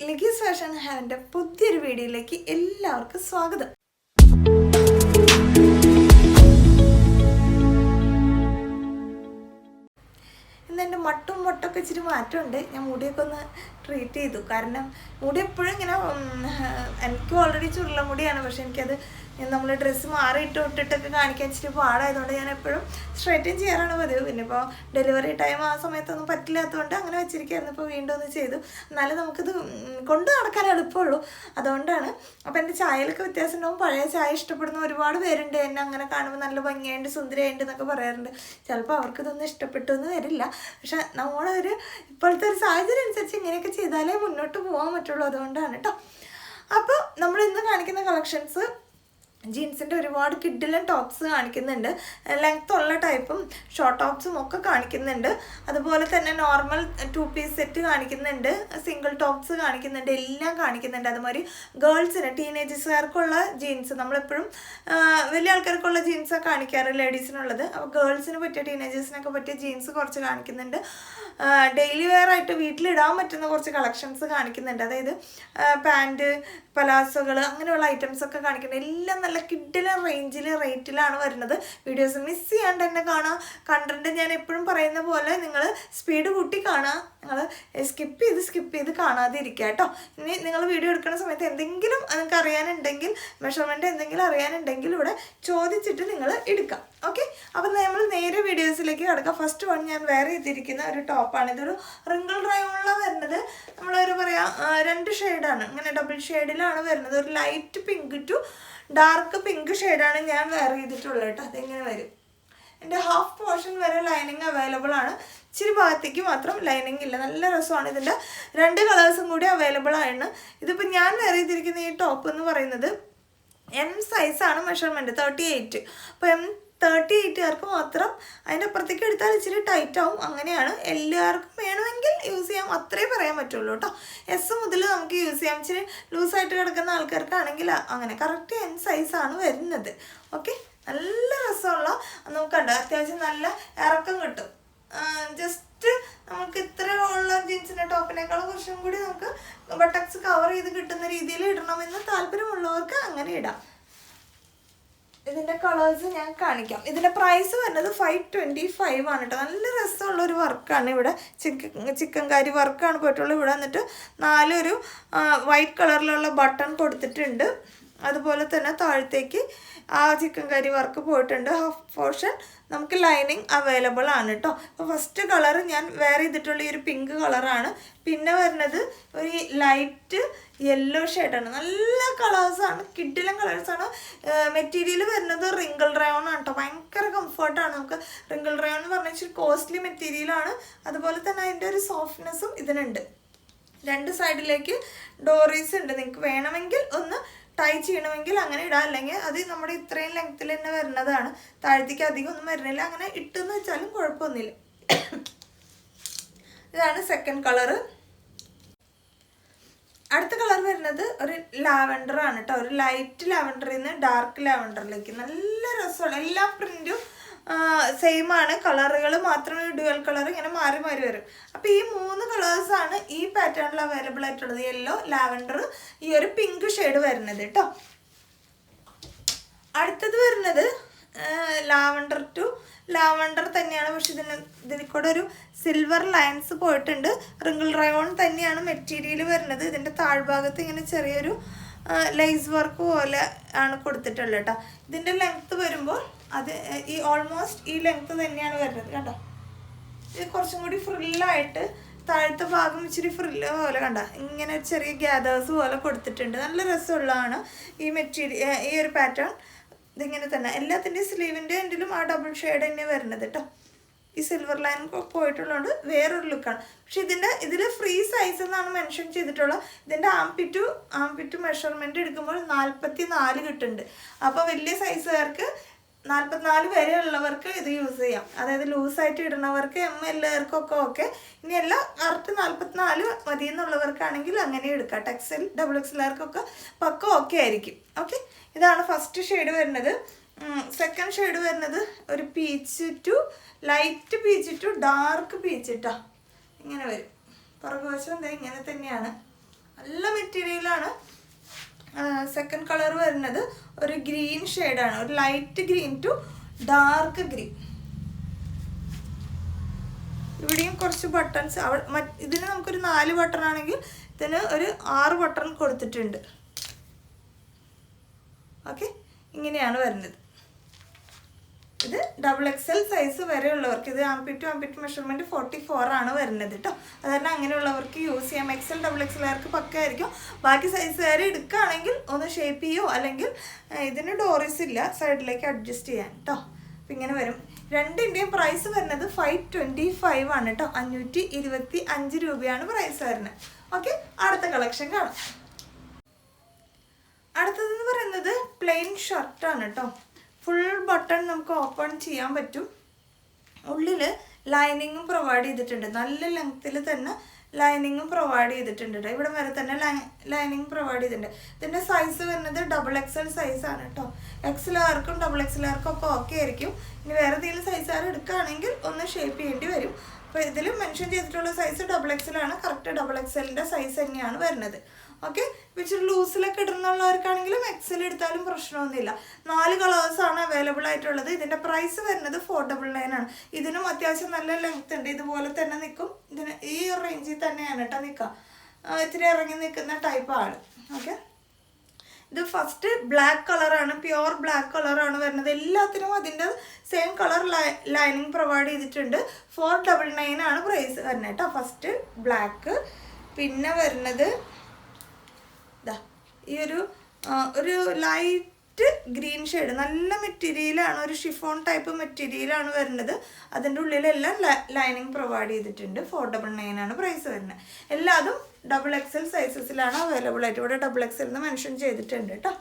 ലിഗീസ് fashion ഹാവിൻ്റെ പുതിയൊരു വീഡിയോയിലേക്ക് എല്ലാവർക്കും സ്വാഗതം. ഇന്ന് എൻ്റെ മൊട്ടൊക്കെ ഇച്ചിരി മാറ്റമുണ്ട്. ഞാൻ മുടിയൊക്കെ ഒന്ന് ട്രീറ്റ് ചെയ്തു. കാരണം മുടി എപ്പോഴും ഇങ്ങനെ എനിക്ക് ഓൾറെഡി ചുരുള മുടിയാണ്. പക്ഷെ എനിക്കത് നമ്മൾ ഡ്രസ്സ് ഇട്ടിട്ടൊക്കെ കാണിക്കാൻ ഇച്ചിരി പാടായതുകൊണ്ട് ഞാൻ എപ്പോഴും സ്ട്രൈറ്റൻ ചെയ്യാറാണ് പതിവ്. പിന്നെ ഇപ്പോൾ ഡെലിവറി ടൈം ആ സമയത്തൊന്നും പറ്റില്ലാത്തതുകൊണ്ട് അങ്ങനെ വെച്ചിരിക്കുകയായിരുന്നു. ഇപ്പോൾ വീണ്ടും ഒന്ന് ചെയ്തു. എന്നാലും നമുക്കിത് കൊണ്ട് നടക്കാൻ എളുപ്പമുള്ളൂ, അതുകൊണ്ടാണ്. അപ്പോൾ എൻ്റെ ചായയിലൊക്കെ വ്യത്യാസം ഉണ്ടാവും. പഴയ ചായ ഇഷ്ടപ്പെടുന്ന ഒരുപാട് പേരുണ്ട്. എന്നെ അങ്ങനെ കാണുമ്പോൾ നല്ല ഭംഗിയായിട്ട് സുന്ദരിയായിട്ട് എന്നൊക്കെ പറയാറുണ്ട്. ചിലപ്പോൾ അവർക്കിതൊന്നും ഇഷ്ടപ്പെട്ടു എന്ന് വരില്ല. പക്ഷെ നമ്മളൊരു ഇപ്പോഴത്തെ ഒരു സാഹചര്യം അനുസരിച്ച് ഇങ്ങനെയൊക്കെ ചെയ്താലേ മുന്നോട്ട് പോകാൻ പറ്റുള്ളൂ. അതുകൊണ്ടാണ് കേട്ടോ. അപ്പോൾ നമ്മൾ ഇന്ന് കാണിക്കുന്ന കളക്ഷൻസ് ജീൻസിൻ്റെ ഒരുപാട് കിഡിലും ടോപ്സ് കാണിക്കുന്നുണ്ട്. ലെങ്ത് ഉള്ള ടൈപ്പും ഷോർട്ട് ടോപ്സും ഒക്കെ കാണിക്കുന്നുണ്ട്. അതുപോലെ തന്നെ നോർമൽ 2 പീസ് സെറ്റ് കാണിക്കുന്നുണ്ട്, സിംഗിൾ ടോപ്സ് കാണിക്കുന്നുണ്ട്, എല്ലാം കാണിക്കുന്നുണ്ട്. അതുമാതിരി ഗേൾസിന് ടീനേജേഴ്സുകാർക്കുള്ള ജീൻസ്, നമ്മളെപ്പോഴും വലിയ ആൾക്കാർക്കുള്ള ജീൻസാണ് കാണിക്കാറ്, ലേഡീസിനുള്ളത്. അപ്പോൾ ഗേൾസിന് പറ്റിയ ടീനേജേഴ്സിനൊക്കെ പറ്റിയ ജീൻസ് കുറച്ച് കാണിക്കുന്നുണ്ട്. ഡെയിലി വെയർ ആയിട്ട് വീട്ടിലിടാൻ പറ്റുന്ന കുറച്ച് കളക്ഷൻസ് കാണിക്കുന്നുണ്ട്. അതായത് പാൻറ്റ്, പലാസോകൾ, അങ്ങനെയുള്ള ഐറ്റംസ് ഒക്കെ കാണിക്കുന്നുണ്ട്. എല്ലാം നല്ല കിഡിലും റേറ്റിലാണ് വരുന്നത്. വീഡിയോസ് മിസ് ചെയ്യാണ്ട് തന്നെ കാണാം. കണ്ടന്റ് ഞാൻ എപ്പോഴും പറയുന്ന പോലെ നിങ്ങൾ സ്പീഡ് കൂട്ടി കാണുക, നിങ്ങൾ സ്കിപ്പ് ചെയ്ത് കാണാതെ ഇരിക്കുക കേട്ടോ. ഇനി നിങ്ങൾ വീഡിയോ എടുക്കുന്ന സമയത്ത് എന്തെങ്കിലും നിങ്ങൾക്ക് അറിയാനുണ്ടെങ്കിൽ, മെഷർമെൻറ്റ് എന്തെങ്കിലും അറിയാനുണ്ടെങ്കിൽ ഇവിടെ ചോദിച്ചിട്ട് നിങ്ങൾ എടുക്കാം. ഓക്കെ, അപ്പം നമ്മൾ നേരെ വീഡിയോസിലേക്ക് കിടക്കാം. ഫസ്റ്റ് വൺ ഞാൻ വെയർ ചെയ്തിരിക്കുന്ന ഒരു ടോപ്പാണ്. ഇതൊരു റിങ്കിൾ റയോണിലാണ് വരുന്നത്. നമ്മളൊരു പറയാം 2 ഷെയ്ഡാണ്, ഇങ്ങനെ ഡബിൾ ഷെയ്ഡിലാണ് വരുന്നത്. ഒരു light pink to dark pink ഷെയ്ഡാണ് ഞാൻ വെയർ ചെയ്തിട്ടുള്ളത് കേട്ടോ. അതെങ്ങനെ വരും. എൻ്റെ ഹാഫ് പോർഷൻ വരെ ലൈനിങ് അവൈലബിൾ ആണ്. ഇച്ചിരി ഭാഗത്തേക്ക് മാത്രം ലൈനിങ് ഇല്ല. നല്ല രസമാണ്. ഇതിൻ്റെ 2 കളേഴ്സും കൂടി അവൈലബിൾ ആണ്. ഇതിപ്പോൾ ഞാൻ വെയർ ചെയ്തിരിക്കുന്ന ഈ ടോപ്പ് എന്ന് പറയുന്നത് M സൈസാണ് മെഷർമെൻറ്റ്, 38. അപ്പോൾ M38കാർക്ക് മാത്രം. അതിൻ്റെ അപ്പുറത്തേക്ക് എടുത്താൽ ഇച്ചിരി ടൈറ്റ് ആവും. അങ്ങനെയാണ്. എല്ലാവർക്കും വേണമെങ്കിൽ യൂസ് ചെയ്യാം, അത്രേ പറയാൻ പറ്റുള്ളൂ കേട്ടോ. S മുതൽ നമുക്ക് യൂസ് ചെയ്യാം. ഇച്ചിരി ലൂസായിട്ട് കിടക്കുന്ന ആൾക്കാർക്കാണെങ്കിൽ അങ്ങനെ. കറക്റ്റ് M സൈസാണ് വരുന്നത്. ഓക്കെ, നല്ല രസമുള്ള, നമുക്ക് കണ്ടോ അത്യാവശ്യം നല്ല ഇറക്കം കിട്ടും. ജസ്റ്റ് നമുക്ക് ഇത്ര ഉള്ള ജീൻസിൻ്റെ ടോപ്പിനേക്കാളും കുറച്ചും കൂടി നമുക്ക് ബട്ടക്സ് കവർ ചെയ്ത് കിട്ടുന്ന രീതിയിൽ ഇടണമെന്ന് താല്പര്യമുള്ളവർക്ക് അങ്ങനെ ഇടാം. ഇതിൻ്റെ കളേഴ്സ് ഞാൻ കാണിക്കാം. ഇതിൻ്റെ പ്രൈസ് വരുന്നത് 525 ആണ് കേട്ടോ. നല്ല രസമുള്ളൊരു വർക്കാണ്. ഇവിടെ ചിക്കൻകാരി വർക്കാണ് പോയിട്ടുള്ളത്. ഇവിടെ വന്നിട്ട് 4 വൈറ്റ് കളറിലുള്ള ബട്ടൺ കൊടുത്തിട്ടുണ്ട്. അതുപോലെ തന്നെ താഴത്തേക്ക് ആ ചിക്കൻകാരി വർക്ക് പോയിട്ടുണ്ട്. ഹാഫ് പോർഷൻ നമുക്ക് ലൈനിങ് അവൈലബിൾ ആണ് കേട്ടോ. അപ്പോൾ ഫസ്റ്റ് കളർ ഞാൻ വെയർ ചെയ്തിട്ടുള്ള ഈ ഒരു പിങ്ക് കളറാണ്. പിന്നെ വരുന്നത് ഒരു ലൈറ്റ് യെല്ലോ ഷെയ്ഡാണ്. നല്ല കളേഴ്സാണ്, കിഡിലും കളേഴ്സാണ്. മെറ്റീരിയൽ വരുന്നത് റിങ്കിൾ റയോൺ ആണ് കേട്ടോ. ഭയങ്കര കംഫർട്ടാണ്. നമുക്ക് റിങ്കിൾ റയോൺ എന്ന് പറഞ്ഞാൽ ഇച്ചിരി കോസ്റ്റ്ലി മെറ്റീരിയലാണ്. അതുപോലെ തന്നെ അതിൻ്റെ ഒരു സോഫ്റ്റ്നെസ്സും ഇതിനുണ്ട്. 2 സൈഡിലേക്ക് ഡോറീസ് ഉണ്ട്. നിങ്ങൾക്ക് വേണമെങ്കിൽ ഒന്ന് ടൈ ചെയ്യണമെങ്കിൽ അങ്ങനെ ഇടാം, അല്ലെങ്കിൽ അത് നമ്മുടെ ഇത്രയും ലെങ്ത്തിൽ തന്നെ വരുന്നതാണ്. താഴത്തേക്ക് അധികം ഒന്നും വരുന്നില്ല. അങ്ങനെ ഇട്ടെന്ന് വെച്ചാലും കുഴപ്പമൊന്നുമില്ല. ഇതാണ് സെക്കൻഡ് കളറ്. അടുത്ത കളർ വരുന്നത് ഒരു ലാവൻഡർ ആണ് കേട്ടോ. ഒരു ലൈറ്റ് ലാവൻഡറിൽ നിന്ന് ഡാർക്ക് ലാവൻഡറിലേക്ക്. നല്ല രസമാണ്. എല്ലാ പ്രിൻറ്റും സെയിം ആണ്. കളറുകൾ മാത്രമേ ഡ്യുവൽ കളർ ഇങ്ങനെ മാറി വരും. അപ്പോൾ ഈ 3 കളേഴ്സാണ് ഈ പാറ്റേണിൽ അവൈലബിൾ ആയിട്ടുള്ളത്. യെല്ലോ, ലാവൻഡർ, ഈ ഒരു പിങ്ക് ഷെയ്ഡ് വരുന്നത് കേട്ടോ. അടുത്തത് വരുന്നത് ലാവൻഡർ ടു ലാവൻഡർ തന്നെയാണ്. പക്ഷെ ഇതിൽ കൂടെ ഒരു സിൽവർ ലൈൻസ് പോയിട്ടുണ്ട്. റിങ്കിൾ റയോൺ തന്നെയാണ് മെറ്റീരിയൽ വരുന്നത്. ഇതിൻ്റെ താഴ്ഭാഗത്ത് ഇങ്ങനെ ചെറിയൊരു ലേസ് വർക്ക് പോലെ ആണ് കൊടുത്തിട്ടുള്ളത് കേട്ടോ. ഇതിൻ്റെ ലെങ്ത്ത് വരുമ്പോൾ അത് ഈ ഓൾമോസ്റ്റ് ഈ ലെങ്ത്ത് തന്നെയാണ് വരുന്നത് കേട്ടോ. ഇത് കുറച്ചും കൂടി ഫ്രില്ലായിട്ട് താഴത്തെ ഭാഗം ഇച്ചിരി ഫ്രില്ല് പോലെ കണ്ട ഇങ്ങനെ ചെറിയ ഗ്യാദേഴ്സ് പോലെ കൊടുത്തിട്ടുണ്ട്. നല്ല രസമുള്ളതാണ് ഈ മെറ്റീരിയൽ, ഈ ഒരു പാറ്റേൺ. ഇതിങ്ങനെ തന്നെ എല്ലാത്തിൻ്റെയും സ്ലീവിൻ്റെ എൻഡിലും ആ ഡബിൾ ഷെയ്ഡ് തന്നെയാണ് വരുന്നത് കേട്ടോ. ഈ സിൽവർ ലൈൻ പോയിട്ടുള്ളതുകൊണ്ട് വേറൊരു ലുക്കാണ്. പക്ഷെ ഇതിൽ ഫ്രീ സൈസ് എന്നാണ് മെൻഷൻ ചെയ്തിട്ടുള്ളത്. ഇതിൻ്റെ ആംപിറ്റു മെഷർമെൻറ്റ് എടുക്കുമ്പോൾ 44 കിട്ടുന്നുണ്ട്. അപ്പോൾ വലിയ സൈസുകാർക്ക് 44 വരെ ഉള്ളവർക്ക് ഇത് യൂസ് ചെയ്യാം. അതായത് ലൂസായിട്ട് ഇടുന്നവർക്ക് MLകാർക്കൊക്കെ ഓക്കെ. ഇനി എല്ലാം കറക്റ്റ് 44 മതി എന്നുള്ളവർക്കാണെങ്കിൽ അങ്ങനെ എടുക്കാം. XL, XXLകാർക്കൊക്കെ പക്ക ഓക്കെ ആയിരിക്കും. ഓക്കെ, ഇതാണ് ഫസ്റ്റ് ഷെയ്ഡ് വരുന്നത്. സെക്കൻഡ് ഷെയ്ഡ് വരുന്നത് ഒരു peach to light peach to dark peach ഇട്ടാ ഇങ്ങനെ വരും. പുറകുവശം എന്താ ഇങ്ങനെ തന്നെയാണ്. നല്ല മെറ്റീരിയലാണ്. സെക്കൻഡ് കളർ വരുന്നത് ഒരു ഗ്രീൻ ഷെയ്ഡാണ്, ഒരു light green to dark green. ഇവിടെയും കുറച്ച് ബട്ടൺസ്, ഇതിന് നമുക്കൊരു 4 ബട്ടൺ ആണെങ്കിൽ ഇതിന് ഒരു 6 ബട്ടൺ കൊടുത്തിട്ടുണ്ട്. ഓക്കെ, ഇങ്ങനെയാണ് വരുന്നത്. ഇത് XXL സൈസ് വരെ ഉള്ളവർക്ക്, ഇത് ആംപിറ്റ് ടു ആംപിറ്റ് മെഷർമെൻറ്റ് 44 ആണ് വരുന്നത് കേട്ടോ. അതുതന്നെ അങ്ങനെയുള്ളവർക്ക് യൂസ് ചെയ്യാം. XXLകാർക്ക് പക്കായിരിക്കും. ബാക്കി സൈസുകാർ എടുക്കുകയാണെങ്കിൽ ഒന്ന് ഷേപ്പ് ചെയ്യോ, അല്ലെങ്കിൽ ഇതിന് ഡോറിസ് ഇല്ല, സൈഡിലേക്ക് അഡ്ജസ്റ്റ് ചെയ്യാൻ കേട്ടോ. അപ്പം ഇങ്ങനെ വരും. രണ്ടിൻ്റെയും പ്രൈസ് വരുന്നത് 525 ആണ് കേട്ടോ. 525 രൂപയാണ് പ്രൈസ് വരുന്നത്. ഓക്കെ, അടുത്ത കളക്ഷൻ കാണാം. അടുത്തതെന്ന് പറയുന്നത് പ്ലെയിൻ ഷർട്ടാണ് കേട്ടോ. ഫുൾ ബട്ടൺ നമുക്ക് ഓപ്പൺ ചെയ്യാൻ പറ്റും. ഉള്ളിൽ ലൈനിങ്ങും പ്രൊവൈഡ് ചെയ്തിട്ടുണ്ട്. നല്ല ലെങ്ത്തിൽ തന്നെ ലൈനിങ്ങും പ്രൊവൈഡ് ചെയ്തിട്ടുണ്ട് കേട്ടോ. ഇവിടെ വരെ തന്നെ ലൈനിങ് പ്രൊവൈഡ് ചെയ്തിട്ടുണ്ട്. ഇതിൻ്റെ സൈസ് വരുന്നത് XXL സൈസാണ് കേട്ടോ. XLകാർക്കും XXLകാർക്കും ഒക്കെ ഓക്കെ ആയിരിക്കും. ഇനി വേറെ എന്തെങ്കിലും സൈസുകാർ എടുക്കുകയാണെങ്കിൽ ഒന്ന് ഷേപ്പ് ചെയ്യേണ്ടി വരും. അപ്പോൾ ഇതിൽ മെൻഷൻ ചെയ്തിട്ടുള്ള സൈസ് XXL ആണ്. കറക്റ്റ് XXLൻ്റെ സൈസ് തന്നെയാണ് വരുന്നത്. ഓക്കെ, ഇച്ചിരി ലൂസിലൊക്കെ ഇടുന്നുള്ളവർക്കാണെങ്കിലും XL എടുത്താലും പ്രശ്നമൊന്നുമില്ല. 4 കളേഴ്സാണ് അവൈലബിൾ ആയിട്ടുള്ളത്. ഇതിൻ്റെ പ്രൈസ് വരുന്നത് 499 ആണ്. ഇതിനും അത്യാവശ്യം നല്ല ലെങ്ത് ഉണ്ട്. ഇതുപോലെ തന്നെ നിൽക്കും. ഇതിന് ഈ റേഞ്ചിൽ തന്നെയാണ് കേട്ടോ നിൽക്കുക. ഇത്തിരി ഇറങ്ങി നിൽക്കുന്ന ടൈപ്പാണ്. ഓക്കെ, ഇത് ഫസ്റ്റ് ബ്ലാക്ക് കളറാണ്, പ്യുവർ ബ്ലാക്ക് കളറാണ് വരുന്നത്. എല്ലാത്തിനും അതിൻ്റെ സെയിം കളർ ലൈനിങ് പ്രൊവൈഡ് ചെയ്തിട്ടുണ്ട്. 499 ആണ് പ്രൈസ് വരുന്നത് കേട്ടോ. ഫസ്റ്റ് ബ്ലാക്ക്, പിന്നെ വരുന്നത് ഈ ഒരു ലൈറ്റ് ഗ്രീൻ ഷെയ്ഡ്, നല്ല മെറ്റീരിയലാണ്, ഒരു ഷിഫോൺ ടൈപ്പ് മെറ്റീരിയലാണ് വരുന്നത്. അതിൻ്റെ ഉള്ളിലെല്ലാം ലൈനിങ് പ്രൊവൈഡ് ചെയ്തിട്ടുണ്ട്. 499 ആണ് പ്രൈസ് വരുന്നത്. എല്ലാതും XXL സൈസസിലാണ് അവൈലബിൾ ആയിട്ട്. ഇവിടെ XXL എന്ന് മെൻഷൻ ചെയ്തിട്ടുണ്ട് കേട്ടോ.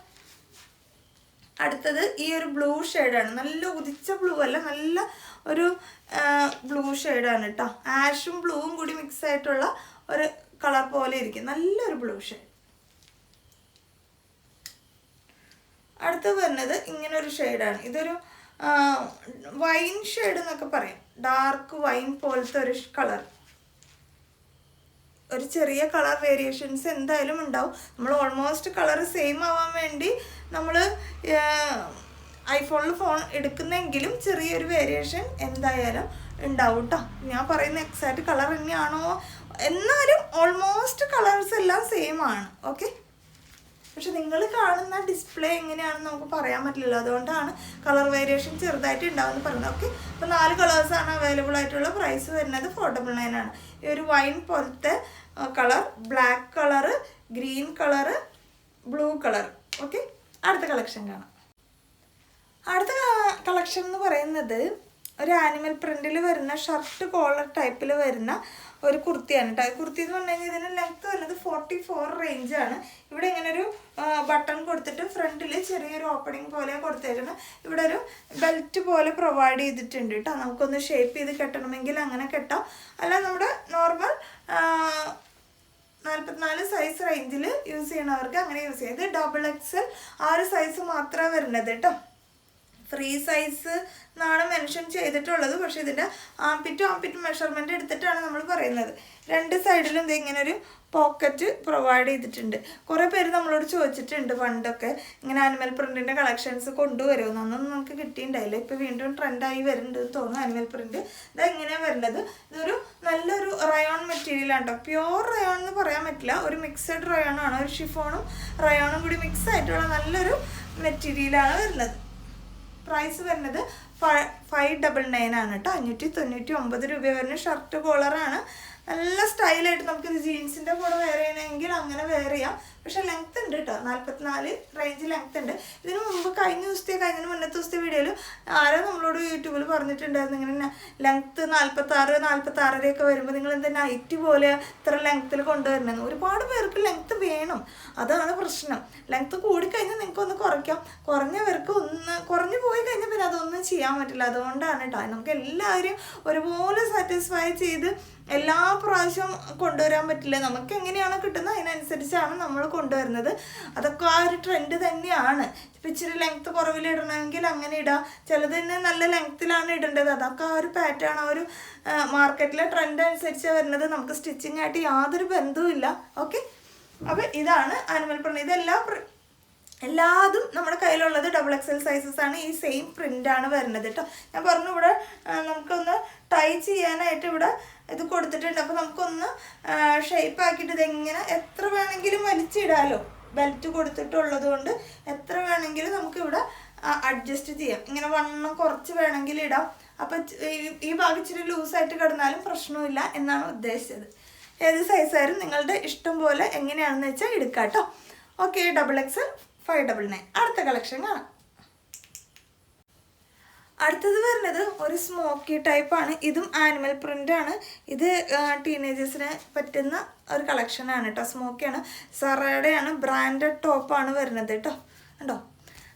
അടുത്തത് ഈ ഒരു ബ്ലൂ ഷെയ്ഡാണ്. നല്ല ഉദിച്ച ബ്ലൂ അല്ല, നല്ല ഒരു ബ്ലൂ ഷെയ്ഡാണ് കേട്ടോ. ആഷും ബ്ലൂവും കൂടി മിക്സ് ആയിട്ടുള്ള ഒരു കളർ പോലെ ഇരിക്കും. നല്ലൊരു ബ്ലൂ ഷെയ്ഡ്. അടുത്ത് വരുന്നത് ഇങ്ങനൊരു ഷെയ്ഡാണ്. ഇതൊരു വൈൻ ഷെയ്ഡ് എന്നൊക്കെ പറയും. ഡാർക്ക് വൈൻ പോലത്തെ ഒരു കളർ. ഒരു ചെറിയ കളർ വേരിയേഷൻസ് എന്തായാലും ഉണ്ടാവും. നമ്മൾ ഓൾമോസ്റ്റ് കളർ സെയിം ആവാൻ വേണ്ടി നമ്മൾ ഐഫോണിൽ ഫോൺ എടുക്കുന്നെങ്കിലും ചെറിയൊരു വേരിയേഷൻ എന്തായാലും ഉണ്ടാവും കേട്ടോ. ഞാൻ പറയുന്ന എക്സാക്റ്റ് കളർ തന്നെയാണോ, എന്നാലും ഓൾമോസ്റ്റ് കളേഴ്സ് എല്ലാം സെയിം ആണ്. ഓക്കെ, പക്ഷെ നിങ്ങൾ കാണുന്ന ഡിസ്പ്ലേ എങ്ങനെയാണെന്ന് നമുക്ക് പറയാൻ പറ്റില്ലല്ലോ. അതുകൊണ്ടാണ് കളർ വേരിയേഷൻ ചെറുതായിട്ട് ഉണ്ടാവുമെന്ന് പറയുന്നത്. ഓക്കെ, അപ്പോൾ 4 കളേഴ്സാണ് അവൈലബിൾ ആയിട്ടുള്ള. പ്രൈസ് വരുന്നത് 499 ആണ്. ഈ ഒരു വൈൻ പോലത്തെ colour, black colour, green colour, blue colour. Okay, അടുത്ത കളക്ഷൻ കാണാം. അടുത്ത കളക്ഷൻ എന്ന് പറയുന്നത് ഒരു ആനിമൽ പ്രിൻറ്റിൽ വരുന്ന ഷർട്ട് കോളർ ടൈപ്പിൽ വരുന്ന ഒരു കുർത്തിയാണ് കേട്ടോ. കുർത്തി എന്ന് പറഞ്ഞു കഴിഞ്ഞാൽ ഇതിന് ലെങ്ത് വരുന്നത് 44 റേഞ്ചാണ്. ഇവിടെ ഇങ്ങനെ ഒരു ബട്ടൺ കൊടുത്തിട്ട് ഫ്രണ്ടിൽ ചെറിയൊരു ഓപ്പണിങ് പോലെ കൊടുത്തേക്കണം. ഇവിടെ ഒരു ബെൽറ്റ് പോലെ പ്രൊവൈഡ് ചെയ്തിട്ടുണ്ട് കേട്ടോ. നമുക്കൊന്ന് ഷേപ്പ് ചെയ്ത് കെട്ടണമെങ്കിൽ അങ്ങനെ കെട്ടാം. അല്ല നമ്മുടെ നോർമൽ 44 സൈസ് റേഞ്ചിൽ യൂസ് ചെയ്യണവർക്ക് അങ്ങനെ യൂസ് ചെയ്യാം. ഇത് XXL ആ ഒരു സൈസ് മാത്രമേ വരുന്നത് കേട്ടോ. ഫ്രീ സൈസ് എന്നാണ് മെൻഷൻ ചെയ്തിട്ടുള്ളത്. പക്ഷേ ഇതിൻ്റെ ആംപിറ്റ് ടു ആംപിറ്റ് മെഷർമെൻറ്റ് എടുത്തിട്ടാണ് നമ്മൾ പറയുന്നത്. 2 സൈഡിലും ഇത് ഇങ്ങനെ ഒരു പോക്കറ്റ് പ്രൊവൈഡ് ചെയ്തിട്ടുണ്ട്. കുറേ പേര് നമ്മളോട് ചോദിച്ചിട്ടുണ്ട് പണ്ടൊക്കെ ഇങ്ങനെ ആനിമൽ പ്രിൻറ്റിൻ്റെ കളക്ഷൻസ് കൊണ്ടുവരുമെന്ന്. അന്നൊന്നും നമുക്ക് കിട്ടിയിട്ടുണ്ടായില്ല. ഇപ്പോൾ വീണ്ടും ട്രെൻഡായി വരുന്നുണ്ടെന്ന് തോന്നുന്നു ആനിമൽ പ്രിൻറ്റ്. ഇതെങ്ങനെയാണ് വരുന്നത്, ഇതൊരു നല്ലൊരു റയോൺ മെറ്റീരിയലാണ് കേട്ടോ. പ്യുവർ റയോൺ എന്ന് പറയാൻ പറ്റില്ല, ഒരു മിക്സഡ് റയോൺ ആണ്. ഒരു ഷിഫോണും റയോണും കൂടി മിക്സ് ആയിട്ടുള്ള നല്ലൊരു മെറ്റീരിയലാണ് വരുന്നത്. പ്രൈസ് വരുന്നത് 599 ആണ് കേട്ടോ. 599 രൂപ വരുന്ന ഷർട്ട് കോളറാണ്. നല്ല സ്റ്റൈലായിട്ട് നമുക്കിത് ജീൻസിൻ്റെ കൂടെ വെയർ ചെയ്യണമെങ്കിൽ അങ്ങനെ വെയർ ചെയ്യാം. പക്ഷേ ലെങ്ത് ഉണ്ട് കേട്ടോ, 44 റേഞ്ച് ലെങ്ത് ഉണ്ട്. ഇതിന് മുമ്പ് കഴിഞ്ഞ മുന്നത്തെ ദിവസത്തെ വീഡിയോയിൽ ആരോ നമ്മളോട് യൂട്യൂബിൽ പറഞ്ഞിട്ടുണ്ടായിരുന്നു ഇങ്ങനെ ലെങ്ത്ത് 46, 46 വരുമ്പോൾ നിങ്ങൾ എന്താ നൈറ്റ് പോലെ ഇത്ര ലെങ്ത്തിൽ കൊണ്ടുവരണമെന്ന്. ഒരുപാട് പേർക്ക് ലെങ്ത്ത് വേണം, അതാണ് പ്രശ്നം. ലെങ്ത്ത് കൂടിക്കഴിഞ്ഞാൽ നിങ്ങൾക്കൊന്ന് കുറയ്ക്കാം. കുറഞ്ഞവർക്ക് കുറഞ്ഞു പോയി കഴിഞ്ഞാൽ പിന്നെ അതൊന്നും ചെയ്യാൻ പറ്റില്ല. അതുകൊണ്ടാണ് കേട്ടോ നമുക്ക് എല്ലാവരും ഒരുപോലെ സാറ്റിസ്ഫൈ ചെയ്ത് എല്ലാ പ്രാവശ്യം കൊണ്ടുവരാൻ പറ്റില്ല. നമുക്ക് എങ്ങനെയാണോ കിട്ടുന്നത് അതിനനുസരിച്ചാണ് നമ്മൾ കൊണ്ടുവരുന്നത്. അതൊക്കെ ആ ഒരു ട്രെൻഡ് തന്നെയാണ്. ഇപ്പം ഇച്ചിരി ലെങ്ത്ത് കുറവിലിടണമെങ്കിൽ അങ്ങനെ ഇടാം. ചിലത് തന്നെ നല്ല ലെങ്ത്തിലാണ് ഇടേണ്ടത്. അതൊക്കെ ആ ഒരു പാറ്റേൺ, ആ ഒരു മാർക്കറ്റിലെ ട്രെൻഡ് അനുസരിച്ച് വരുന്നത്. നമുക്ക് സ്റ്റിച്ചിങ് ആയിട്ട് യാതൊരു ബന്ധവുമില്ല. ഓക്കെ, അപ്പോൾ ഇതാണ് ആനിമൽ പ്രിന്റ്. എല്ലാതും നമ്മുടെ കയ്യിലുള്ളത് XXL സൈസസ് ആണ്. ഈ സെയിം പ്രിൻ്റാണ് വരുന്നത് കേട്ടോ. ഞാൻ പറഞ്ഞു ഇവിടെ നമുക്കൊന്ന് ടൈ ചെയ്യാനായിട്ട് ഇവിടെ ഇത് കൊടുത്തിട്ടുണ്ട്. അപ്പോൾ നമുക്കൊന്ന് ഷേപ്പ് ആക്കിയിട്ട് ഇതെങ്ങനെ എത്ര വേണമെങ്കിലും വലിച്ചിടാമല്ലോ. ബെൽറ്റ് കൊടുത്തിട്ടുള്ളത് കൊണ്ട് എത്ര വേണമെങ്കിലും നമുക്കിവിടെ അഡ്ജസ്റ്റ് ചെയ്യാം. ഇങ്ങനെ വണ്ണം കുറച്ച് വേണമെങ്കിൽ ഇടാം. അപ്പം ഈ ഭാഗം ഇച്ചിരി ലൂസായിട്ട് കിടന്നാലും പ്രശ്നമില്ല എന്നാണ് ഉദ്ദേശിച്ചത്. ഏത് സൈസായാലും നിങ്ങളുടെ ഇഷ്ടം പോലെ എങ്ങനെയാണെന്ന് വെച്ചാൽ എടുക്കാം കേട്ടോ. Okay, XXL 599. അടുത്ത കളക്ഷൻ കാണാം. അടുത്തത് വരുന്നത് ഒരു സ്മോക്കി ടൈപ്പാണ്. ഇതും ആനിമൽ പ്രിൻ്റാണ്. ഇത് ടീനേജേഴ്സിന് പറ്റുന്ന ഒരു കളക്ഷനാണ് കേട്ടോ. സ്മോക്കിയാണ്, സറയുടെയാണ്, ബ്രാൻഡഡ് ടോപ്പാണ് വരുന്നത് കേട്ടോ. കണ്ടോ,